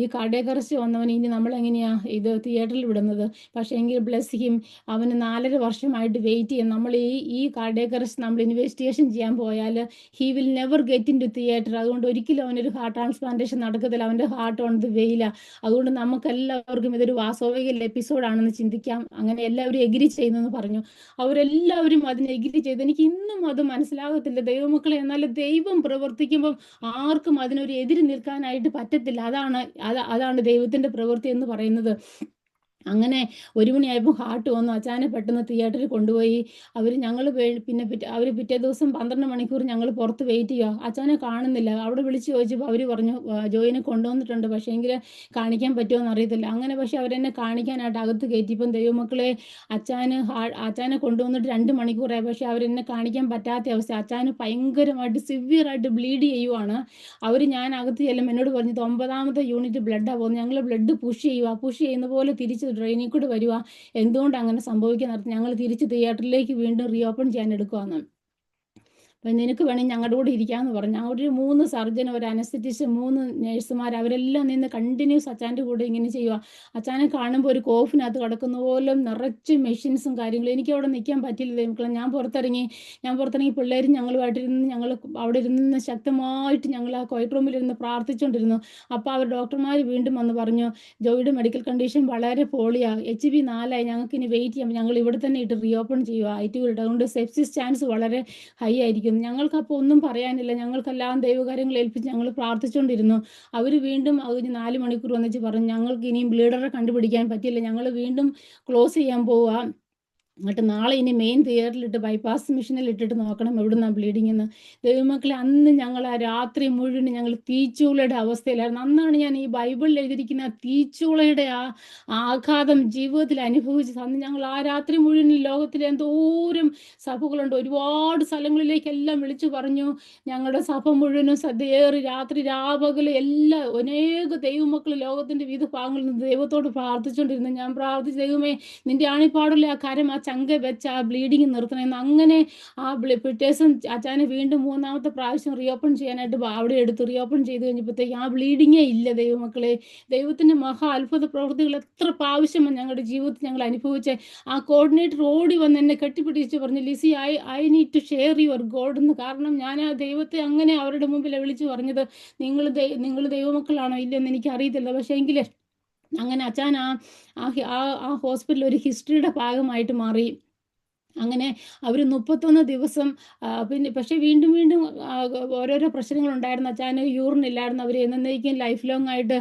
ഈ കാർഡിയാക് അറസ്റ്റ് വന്നവൻ ഇനി നമ്മളെങ്ങനെയാ ഇത് തിയേറ്ററിൽ വിടുന്നത്? പക്ഷേ എങ്കിൽ ബ്ലെസ് ഹിം, അവന് 4.5 വർഷമായിട്ട് വെയിറ്റ് ചെയ്യും. നമ്മൾ ഈ കാർഡിയാക് അറസ്റ്റ് നമ്മൾ ഇൻവെസ്റ്റിഗേഷൻ ചെയ്യാൻ പോയാൽ he will never get in to theatre. അതുകൊണ്ട് ഒരിക്കലും അവനൊരു ഹാർട്ട് ട്രാൻസ്പ്ലാന്റേഷൻ നടക്കത്തില്ല. അവൻ്റെ ഹാർട്ട് ഓൺ ദി വെയിലാണ്. അതുകൊണ്ട് നമുക്കെല്ലാവർക്കും ഇതൊരു വാസ്തവികൽ എപ്പിസോഡാണെന്ന് ചിന്തിക്കാം. അങ്ങനെ എല്ലാവരും എഗ്രി ചെയ്യുന്നെന്ന് പറഞ്ഞു. അവരെല്ലാവരും അതിന് എഗ്രി ചെയ്തു. എനിക്ക് ഇന്നും അത് മനസ്സിലാകത്തില്ല ദൈവമക്കളെ. എന്നാൽ ദൈവം പ്രവർത്തിക്കുമ്പം ആർക്കും അതിനൊരു എതിര് നിൽക്കാനായിട്ട് പറ്റത്തില്ല. അതാണ് ദൈവത്തിന്റെ പ്രവൃത്തി എന്ന് പറയുന്നത്. അങ്ങനെ 1 മണിയായപ്പോൾ ഹാർട്ട് വന്നു. അച്ചാനെ പെട്ടെന്ന് തിയേറ്ററിൽ കൊണ്ടുപോയി. ഞങ്ങൾ പിന്നെ അവർ പിറ്റേ ദിവസം 12 മണിക്കൂർ ഞങ്ങൾ പുറത്ത് വെയിറ്റ് ചെയ്യുക. അച്ചാനെ കാണുന്നില്ല. അവിടെ വിളിച്ച് ചോദിച്ചപ്പോൾ അവർ പറഞ്ഞു ജോയിനെ കൊണ്ടുവന്നിട്ടുണ്ട്, പക്ഷേ എങ്കിൽ കാണിക്കാൻ പറ്റുമോ എന്ന് അറിയത്തില്ല. അങ്ങനെ പക്ഷെ അവരെന്നെ കാണിക്കാനായിട്ട് അകത്ത് കയറ്റിയപ്പം ദൈവമക്കളെ അച്ചാനെ കൊണ്ടുവന്നിട്ട് 2 മണിക്കൂറായി. പക്ഷെ അവരെന്നെ കാണിക്കാൻ പറ്റാത്ത അവസ്ഥ. അച്ചാന് ഭയങ്കരമായിട്ട് സിവിയറായിട്ട് ബ്ലീഡ് ചെയ്യുവാണ്. ഞാൻ അകത്ത് ചെല്ലുമ്പോൾ എന്നോട് പറഞ്ഞു 9ാമത്തെ യൂണിറ്റ് ബ്ലഡാണ് പോകുന്നത്. ഞങ്ങൾ ബ്ലഡ് പുഷ് ചെയ്യുന്ന പോലെ തിരിച്ച് ട്രെയിനിൽ കൂടെ വരിക. എന്തുകൊണ്ട് അങ്ങനെ സംഭവിക്കാൻ നടത്തി? ഞങ്ങൾ തിരിച്ച് തിയേറ്ററിലേക്ക് വീണ്ടും റീഓപ്പൺ ചെയ്യാൻ എടുക്കുവാന്ന്. അപ്പം നിനക്ക് വേണമെങ്കിൽ ഞങ്ങളുടെ കൂടെ ഇരിക്കാമെന്ന് പറഞ്ഞു. ഒരു 3 സർജൻ, ഒരു അനസ്തറ്റിസ്റ്റ്, 3 നേഴ്സുമാർ, അവരെല്ലാം നിന്ന് കണ്ടിന്യൂസ് അച്ചാൻ്റെ കൂടെ ഇങ്ങനെ ചെയ്യുക. അച്ചാനെ കാണുമ്പോൾ ഒരു കോഫിനകത്ത് കിടക്കുന്ന പോലെ നിറച്ച് മെഷീൻസും കാര്യങ്ങളും. എനിക്ക് അവിടെ നിൽക്കാൻ പറ്റില്ല മക്കളെ. ഞാൻ പുറത്തിറങ്ങി പിള്ളേരും ഞങ്ങളുമായിട്ടിരുന്ന് ഞങ്ങൾ അവിടെ ഇരുന്ന് ശക്തമായിട്ട് ഞങ്ങൾ ആ ക്വയറ്റ് റൂമിലിരുന്ന് പ്രാർത്ഥിച്ചുകൊണ്ടിരുന്നു. അപ്പോൾ അവർ ഡോക്ടർമാർ വീണ്ടും വന്ന് പറഞ്ഞു, ജോയിയുടെ മെഡിക്കൽ കണ്ടീഷൻ വളരെ പോളിയാണ്, HB 4 ഞങ്ങൾക്ക് ഇനി വെയിറ്റ് ചെയ്യാം, ഞങ്ങൾ ഇവിടെ തന്നെ ഇട്ട് റീഓപ്പൺ ചെയ്യുക, ITU ഇട്ട്. അതുകൊണ്ട് സെപ്സിസ് ചാൻസ് വളരെ ഹൈ ആയിരിക്കും. ഞങ്ങൾക്കപ്പോൾ ഒന്നും പറയാനില്ല. ഞങ്ങൾക്കെല്ലാം ദൈവകാര്യങ്ങൾ ഏൽപ്പിച്ച് ഞങ്ങൾ പ്രാർത്ഥിച്ചുകൊണ്ടിരുന്നു. അവർ വീണ്ടും 4 മണിക്കൂർ വന്നിച്ച് പറഞ്ഞു, ഞങ്ങൾക്ക് ഇനിയും ബ്ലീഡറെ കണ്ടുപിടിക്കാൻ പറ്റില്ല, ഞങ്ങൾ വീണ്ടും ക്ലോസ് ചെയ്യാൻ പോവുക. എന്നിട്ട് നാളെ ഇനി മെയിൻ തിയേറ്ററിലിട്ട് ബൈപ്പാസ് മെഷീനിൽ ഇട്ടിട്ട് നോക്കണം എവിടുന്നാണ് ബ്ലീഡിങ് എന്ന്. ദൈവമക്കളെ, അന്ന് ഞങ്ങൾ ആ രാത്രി മുഴുവൻ ഞങ്ങൾ തീച്ചൂളയുടെ അവസ്ഥയിലായിരുന്നു. അന്നാണ് ഞാൻ ഈ ബൈബിളിൽ എഴുതിയിരിക്കുന്ന തീച്ചൂളയുടെ ആഘാതം ജീവിതത്തിൽ അനുഭവിച്ചത്. അന്ന് ഞങ്ങൾ ആ രാത്രി മുഴുവൻ ലോകത്തിലെ എന്തോരം സഭകളുണ്ട്, ഒരുപാട് സ്ഥലങ്ങളിലേക്കെല്ലാം വിളിച്ചു പറഞ്ഞു. ഞങ്ങളുടെ സഭ മുഴുവനും ശ്രദ്ധയേറി രാത്രി രാപകൽ അനേക ദൈവമക്കൾ ലോകത്തിൻ്റെ വിവിധ ഭാഗങ്ങളിൽ നിന്ന് ദൈവത്തോട് പ്രാർത്ഥിച്ചുകൊണ്ടിരുന്നു. ഞാൻ പ്രാർത്ഥിച്ചു, ദൈവമേ നിന്റെ ആണിപ്പാടുള്ള ആ കരം ആ ചങ്ക വെച്ച് ആ ബ്ലീഡിങ് നിർത്തണമെന്ന്. അങ്ങനെ പിറ്റേഴ്സും അച്ചാനെ വീണ്ടും 3ാമത്തെ പ്രാവശ്യം റീഓപ്പൺ ചെയ്യാനായിട്ട് അവിടെ എടുത്ത് റീഓപ്പൺ ചെയ്ത് കഴിഞ്ഞപ്പോഴത്തേക്ക് ആ ബ്ലീഡിങ്ങേ ഇല്ല. ദൈവമക്കളെ, ദൈവത്തിൻ്റെ മഹാ അത്ഭുത പ്രവൃത്തികൾ എത്ര പ്രാവശ്യമാണ് ഞങ്ങളുടെ ജീവിതത്തിൽ ഞങ്ങൾ അനുഭവിച്ചേ. ആ കോർഡിനേറ്റർ ഓടി വന്ന് എന്നെ കെട്ടിപ്പിടിച്ച് പറഞ്ഞു, Lizzy, I need to share your God എന്ന്. കാരണം ഞാൻ ആ ദൈവത്തെ അങ്ങനെ അവരുടെ മുമ്പിൽ വിളിച്ചു പറഞ്ഞത്, നിങ്ങൾ ദൈവമക്കളാണോ ഇല്ലെന്ന് എനിക്കറിയത്തില്ല. പക്ഷേ എങ്കിൽ അങ്ങനെ അച്ചാൻ ആ ഹോസ്പിറ്റൽ ഒരു ഹിസ്റ്ററിയുടെ ഭാഗമായിട്ട് മാറി. അങ്ങനെ അവർ 31 ദിവസം പിന്നെ പക്ഷേ വീണ്ടും ഓരോരോ പ്രശ്നങ്ങളുണ്ടായിരുന്നു. അച്ചാന് യൂറിൻ ഇല്ലായിരുന്നു. അവർ എന്നേക്കും ലൈഫ് ലോങ് ആയിട്ട്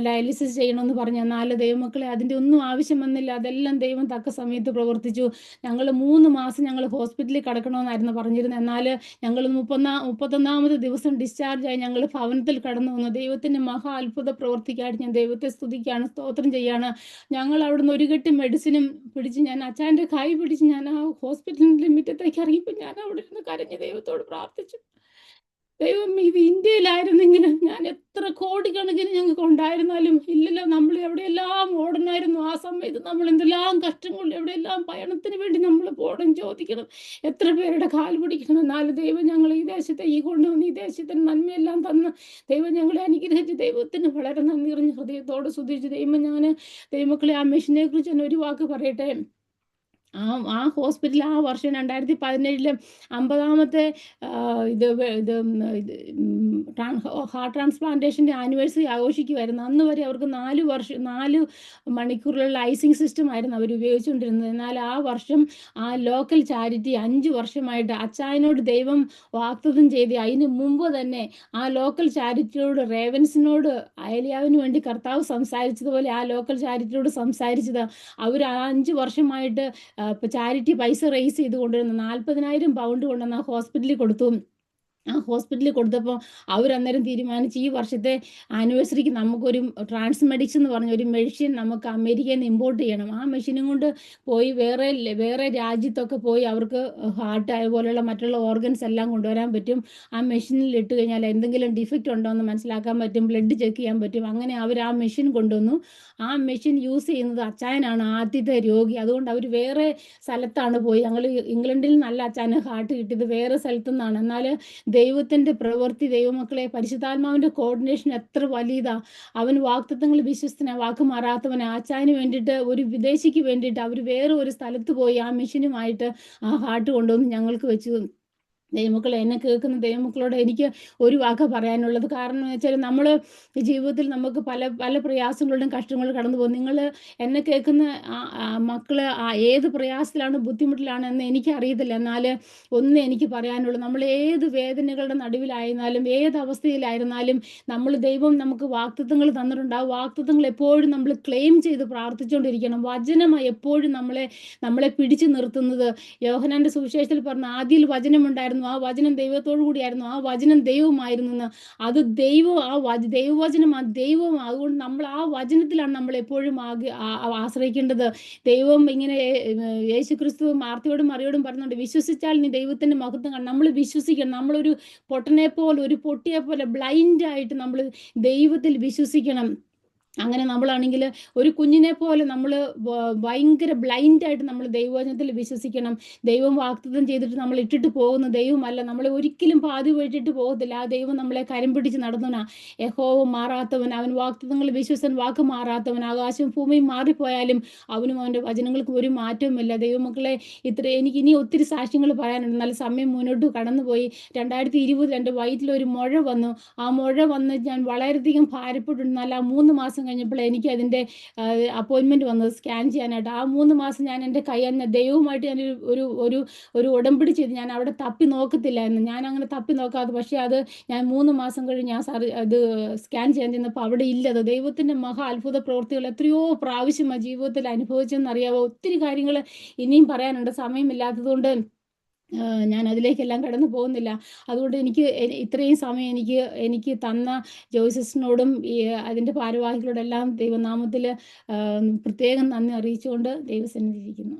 ഡയാലിസിസ് ചെയ്യണമെന്ന് പറഞ്ഞു. എന്നാൽ ദൈവമക്കളെ, അതിൻ്റെ ഒന്നും ആവശ്യം വന്നില്ല. അതെല്ലാം ദൈവം തക്ക സമയത്ത് പ്രവർത്തിച്ചു. ഞങ്ങൾ 3 മാസം ഞങ്ങൾ ഹോസ്പിറ്റലിൽ കിടക്കണമെന്നായിരുന്നു പറഞ്ഞിരുന്നത്. എന്നാൽ ഞങ്ങൾ 31ാമത്തെ ദിവസം ഡിസ്ചാർജായി ഞങ്ങൾ ഭവനത്തിൽ കടന്നു വന്നു. ദൈവത്തിൻ്റെ മഹാ അത്ഭുത പ്രവർത്തിക്കായിട്ട് ഞാൻ ദൈവത്തെ സ്തുതിക്കുകയാണ്, സ്തോത്രം ചെയ്യാണ്. ഞങ്ങൾ അവിടുന്ന് ഒരു കെട്ട് മെഡിസിനും പിടിച്ച് ഞാൻ അച്ചാൻ്റെ കൈ പിടിച്ച് ഞാൻ ആ ഹോസ്പിറ്റലിൻ്റെ മുറ്റത്തേക്ക് ഇറങ്ങിയപ്പോൾ ഞാൻ അവിടെ ഇരുന്ന് കരഞ്ഞ് ദൈവത്തോട് പ്രാർത്ഥിച്ചു. ദൈവം, ഇത് ഇന്ത്യയിലായിരുന്നെങ്കിൽ ഞാൻ എത്ര കോടിക്കണക്കിന് ഞങ്ങൾക്ക് ഉണ്ടായിരുന്നാലും ഇല്ലല്ലോ, നമ്മൾ എവിടെയെല്ലാം ഓടണമായിരുന്നു. ആ സമയത്ത് നമ്മൾ എന്തെല്ലാം കഷ്ടങ്ങൾ, എവിടെയെല്ലാം പയണത്തിന് വേണ്ടി നമ്മൾ പോകണം, ചോദിക്കണം, എത്ര പേരുടെ കാൽ പിടിക്കണം. എന്നാലും ദൈവം ഞങ്ങൾ ഈ ദേശത്തെ കൊണ്ടുവന്ന് ഈ ദേശത്തിന് നന്മയെല്ലാം തന്ന് ദൈവം ഞങ്ങളെ അനുഗ്രഹിച്ച് ദൈവത്തിന് വളരെ നന്ദി നിറഞ്ഞ ഹൃദയത്തോട് സ്തുതിച്ച്. ദൈവമക്കളെ, ആ മെഷീനെ കുറിച്ച് തന്നെ ഒരു വാക്ക് പറയട്ടെ. ആ ഹോസ്പിറ്റൽ ആ വർഷം 2017 50ാമത്തെ ഹാർട്ട് ട്രാൻസ്പ്ലാന്റേഷൻ്റെ ആനിവേഴ്സറി ആഘോഷിക്കുമായിരുന്നു. അന്ന് വരെ അവർക്ക് 4 മണിക്കൂറിലുള്ള ഐസിങ് സിസ്റ്റം ആയിരുന്നു അവർ ഉപയോഗിച്ചുകൊണ്ടിരുന്നത്. എന്നാൽ ആ വർഷം ആ ലോക്കൽ ചാരിറ്റി 5 വർഷമായിട്ട് അച്ചായനോട് ദൈവം വാഗ്ദത്തം ചെയ്ത് അതിന് മുമ്പ് തന്നെ ആ ലോക്കൽ ചാരിറ്റിയോട്, റേവൻസിനോട്, അയലിയാവിന് വേണ്ടി കർത്താവ് സംസാരിച്ചതുപോലെ ആ ലോക്കൽ ചാരിറ്റിയോട് സംസാരിച്ചത്. അവർ 5 വർഷമായിട്ട് ചാരിറ്റി പൈസ റേസ് ചെയ്ത് കൊണ്ടുവരുന്ന 40,000 പൗണ്ട് കൊണ്ടുവന്ന് ആ ഹോസ്പിറ്റലിൽ കൊടുത്തു. ആ ഹോസ്പിറ്റലിൽ കൊടുത്തപ്പോൾ അവരന്നേരം തീരുമാനിച്ച് ഈ വർഷത്തെ ആനിവേഴ്സറിക്ക് നമുക്കൊരു ട്രാൻസ്മെഡിക്സ് എന്ന് പറഞ്ഞ ഒരു മെഷീൻ നമുക്ക് അമേരിക്കയിൽ നിന്ന് ഇമ്പോർട്ട് ചെയ്യണം. ആ മെഷീനും കൊണ്ട് പോയി വേറെ രാജ്യത്തൊക്കെ പോയി അവർക്ക് ഹാർട്ട് അതുപോലെയുള്ള മറ്റുള്ള ഓർഗൻസ് എല്ലാം കൊണ്ടുവരാൻ പറ്റും. ആ മെഷീനിൽ ഇട്ട് കഴിഞ്ഞാൽ എന്തെങ്കിലും ഡിഫക്റ്റ് ഉണ്ടോ എന്ന് മനസ്സിലാക്കാൻ പറ്റും, ബ്ലഡ് ചെക്ക് ചെയ്യാൻ പറ്റും. അങ്ങനെ അവർ ആ മെഷീൻ കൊണ്ടുവന്നു. ആ മെഷീൻ യൂസ് ചെയ്യുന്നത് അച്ചായനാണ്, ആദ്യത്തെ രോഗി. അതുകൊണ്ട് അവർ വേറെ സ്ഥലത്താണ് പോയി. ഞങ്ങൾ ഇംഗ്ലണ്ടിൽ നല്ല അച്ചായന് ഹാർട്ട് കിട്ടിയത് വേറെ സ്ഥലത്തു നിന്നാണ്. എന്നാൽ ദൈവത്തിൻ്റെ പ്രവൃത്തി ദൈവമക്കളെ, പരിശുദ്ധാത്മാവിൻ്റെ കോർഡിനേഷൻ എത്ര വലിയതാ. അവൻ വാഗ്ദത്തങ്ങൾ വിശ്വസ്തനാ, വാക്ക് മാറാത്തവനാ. ആച്ചാന് വേണ്ടിയിട്ട്, ഒരു വിദേശിക്ക് വേണ്ടിയിട്ട് അവർ വേറെ ഒരു സ്ഥലത്ത് പോയി ആ മിഷനുമായിട്ട് ആ ഹാർട്ട് കൊണ്ടുവന്ന് ഞങ്ങൾക്ക് വെച്ചു. ദൈവമക്കളെ, എന്നെ കേൾക്കുന്ന ദൈവമക്കളോട് എനിക്ക് ഒരു വാക്ക് പറയാനുള്ളത്. കാരണം എന്ന് വെച്ചാൽ, നമ്മൾ ജീവിതത്തിൽ നമുക്ക് പല പല പ്രയാസങ്ങളുടെയും കഷ്ടങ്ങളും കടന്നു പോകും. നിങ്ങൾ എന്നെ കേൾക്കുന്ന മക്കള് ഏത് പ്രയാസത്തിലാണ്, ബുദ്ധിമുട്ടിലാണ് എന്ന് എനിക്കറിയത്തില്ല. എന്നാൽ ഒന്ന് എനിക്ക് പറയാനുള്ളൂ, നമ്മൾ ഏത് വേദനകളുടെ നടുവിലായിരുന്നാലും, ഏത് അവസ്ഥയിലായിരുന്നാലും, ദൈവം നമുക്ക് വാഗ്ദത്തങ്ങൾ തന്നിട്ടുണ്ട്. ആ വാഗ്ദത്തങ്ങൾ എപ്പോഴും നമ്മൾ ക്ലെയിം ചെയ്ത് പ്രാർത്ഥിച്ചുകൊണ്ടിരിക്കണം. വചനമാണ് എപ്പോഴും നമ്മളെ പിടിച്ചു നിർത്തുന്നത്. യോഹന്നാന്റെ സുവിശേഷത്തിൽ പറഞ്ഞ, ആദിയിൽ വചനമുണ്ടായിരുന്നു, ആ വചനം ദൈവത്തോടു കൂടിയായിരുന്നു, ആ വചനം ദൈവമായിരുന്നു എന്ന്. അത് ദൈവം, ദൈവവചനം ആ ദൈവം. അതുകൊണ്ട് നമ്മൾ ആ വചനത്തിലാണ് നമ്മൾ എപ്പോഴും ആശ്രയിക്കേണ്ടത്. ദൈവം ഇങ്ങനെ യേശുക്രിസ്തു മാർത്തയോടും മറിയോടും പറഞ്ഞുകൊണ്ട്, വിശ്വസിച്ചാൽ നീ ദൈവത്തിന്റെ മഹത്വം കാണും. നമ്മൾ വിശ്വസിക്കണം. നമ്മളൊരു പൊട്ടനെ പോലെ, ഒരു പൊട്ടിയെ പോലെ ബ്ലൈൻഡായിട്ട് നമ്മൾ ദൈവത്തിൽ വിശ്വസിക്കണം. അങ്ങനെ നമ്മളാണെങ്കിൽ ഒരു കുഞ്ഞിനെ പോലെ നമ്മൾ ഭയങ്കര ബ്ലൈൻഡായിട്ട് നമ്മൾ ദൈവവചനത്തിൽ വിശ്വസിക്കണം. ദൈവം വാഗ്ദത്തം ചെയ്തിട്ട് നമ്മൾ ഇട്ടിട്ട് പോകുന്ന ദൈവമല്ല. നമ്മളെ ഒരിക്കലും പാതി വഴിയിട്ട് പോകത്തില്ല. ആ ദൈവം നമ്മളെ കരം പിടിച്ച് നടന്നവനാ. യഹോവ മാറാത്തവൻ, അവൻ വാഗ്ദത്തങ്ങൾ വിശ്വസൻ, വാക്ക് മാറാത്തവൻ. ആകാശവും ഭൂമിയും മാറിപ്പോയാലും അവനും അവൻ്റെ വചനങ്ങൾക്ക് ഒരു മാറ്റവുമില്ല. ദൈവമക്കളെ, എനിക്ക് ഇനി ഒത്തിരി സാക്ഷ്യങ്ങൾ പറയാനുണ്ട്. നല്ല സമയം മുന്നോട്ട് കടന്നുപോയി. 2020 എൻ്റെ വയറ്റിലൊരു മുഴ വന്നു. ആ മുഴ വന്ന് ഞാൻ വളരെയധികം ഭാരപ്പെട്ടിരുന്നാൽ ആ 3 മാസം കഴിഞ്ഞപ്പോൾ എനിക്ക് അതിൻ്റെ അപ്പോയിൻമെൻറ്റ് വന്നത് സ്കാൻ ചെയ്യാനായിട്ട്. ആ 3 മാസം ഞാൻ എൻ്റെ ദൈവവുമായിട്ട് ഞാൻ ഒരു ഒരു ഒരു ഉടമ്പടി ചെയ്ത് ഞാൻ അവിടെ തപ്പി നോക്കത്തില്ലായിരുന്നു. ഞാൻ അങ്ങനെ തപ്പി നോക്കാതെ, പക്ഷേ അത് ഞാൻ 3 മാസം കഴിഞ്ഞ് അത് സ്കാൻ ചെയ്യാൻ ചെന്നപ്പോൾ അവിടെ ഇല്ലത്. ദൈവത്തിൻ്റെ മഹാ അത്ഭുത പ്രവൃത്തികൾ എത്രയോ പ്രാവശ്യമാണ് ജീവിതത്തിൽ അനുഭവിച്ചെന്നറിയാവോ. ഒത്തിരി കാര്യങ്ങൾ ഇനിയും പറയാനുണ്ട്, സമയമില്ലാത്തതുകൊണ്ട് ഞാൻ അതിലേക്കെല്ലാം കടന്നു പോകുന്നില്ല. അതുകൊണ്ട് ഇത്രയും സമയം എനിക്ക് തന്ന ജോയ്സിനോടും അതിൻ്റെ ഭാരവാഹികളോടെല്ലാം ദൈവനാമത്തിൽ പ്രത്യേകം നന്ദി അറിയിച്ചുകൊണ്ട് ദൈവസന്നിധിയിൽ ഇരിക്കുന്നു.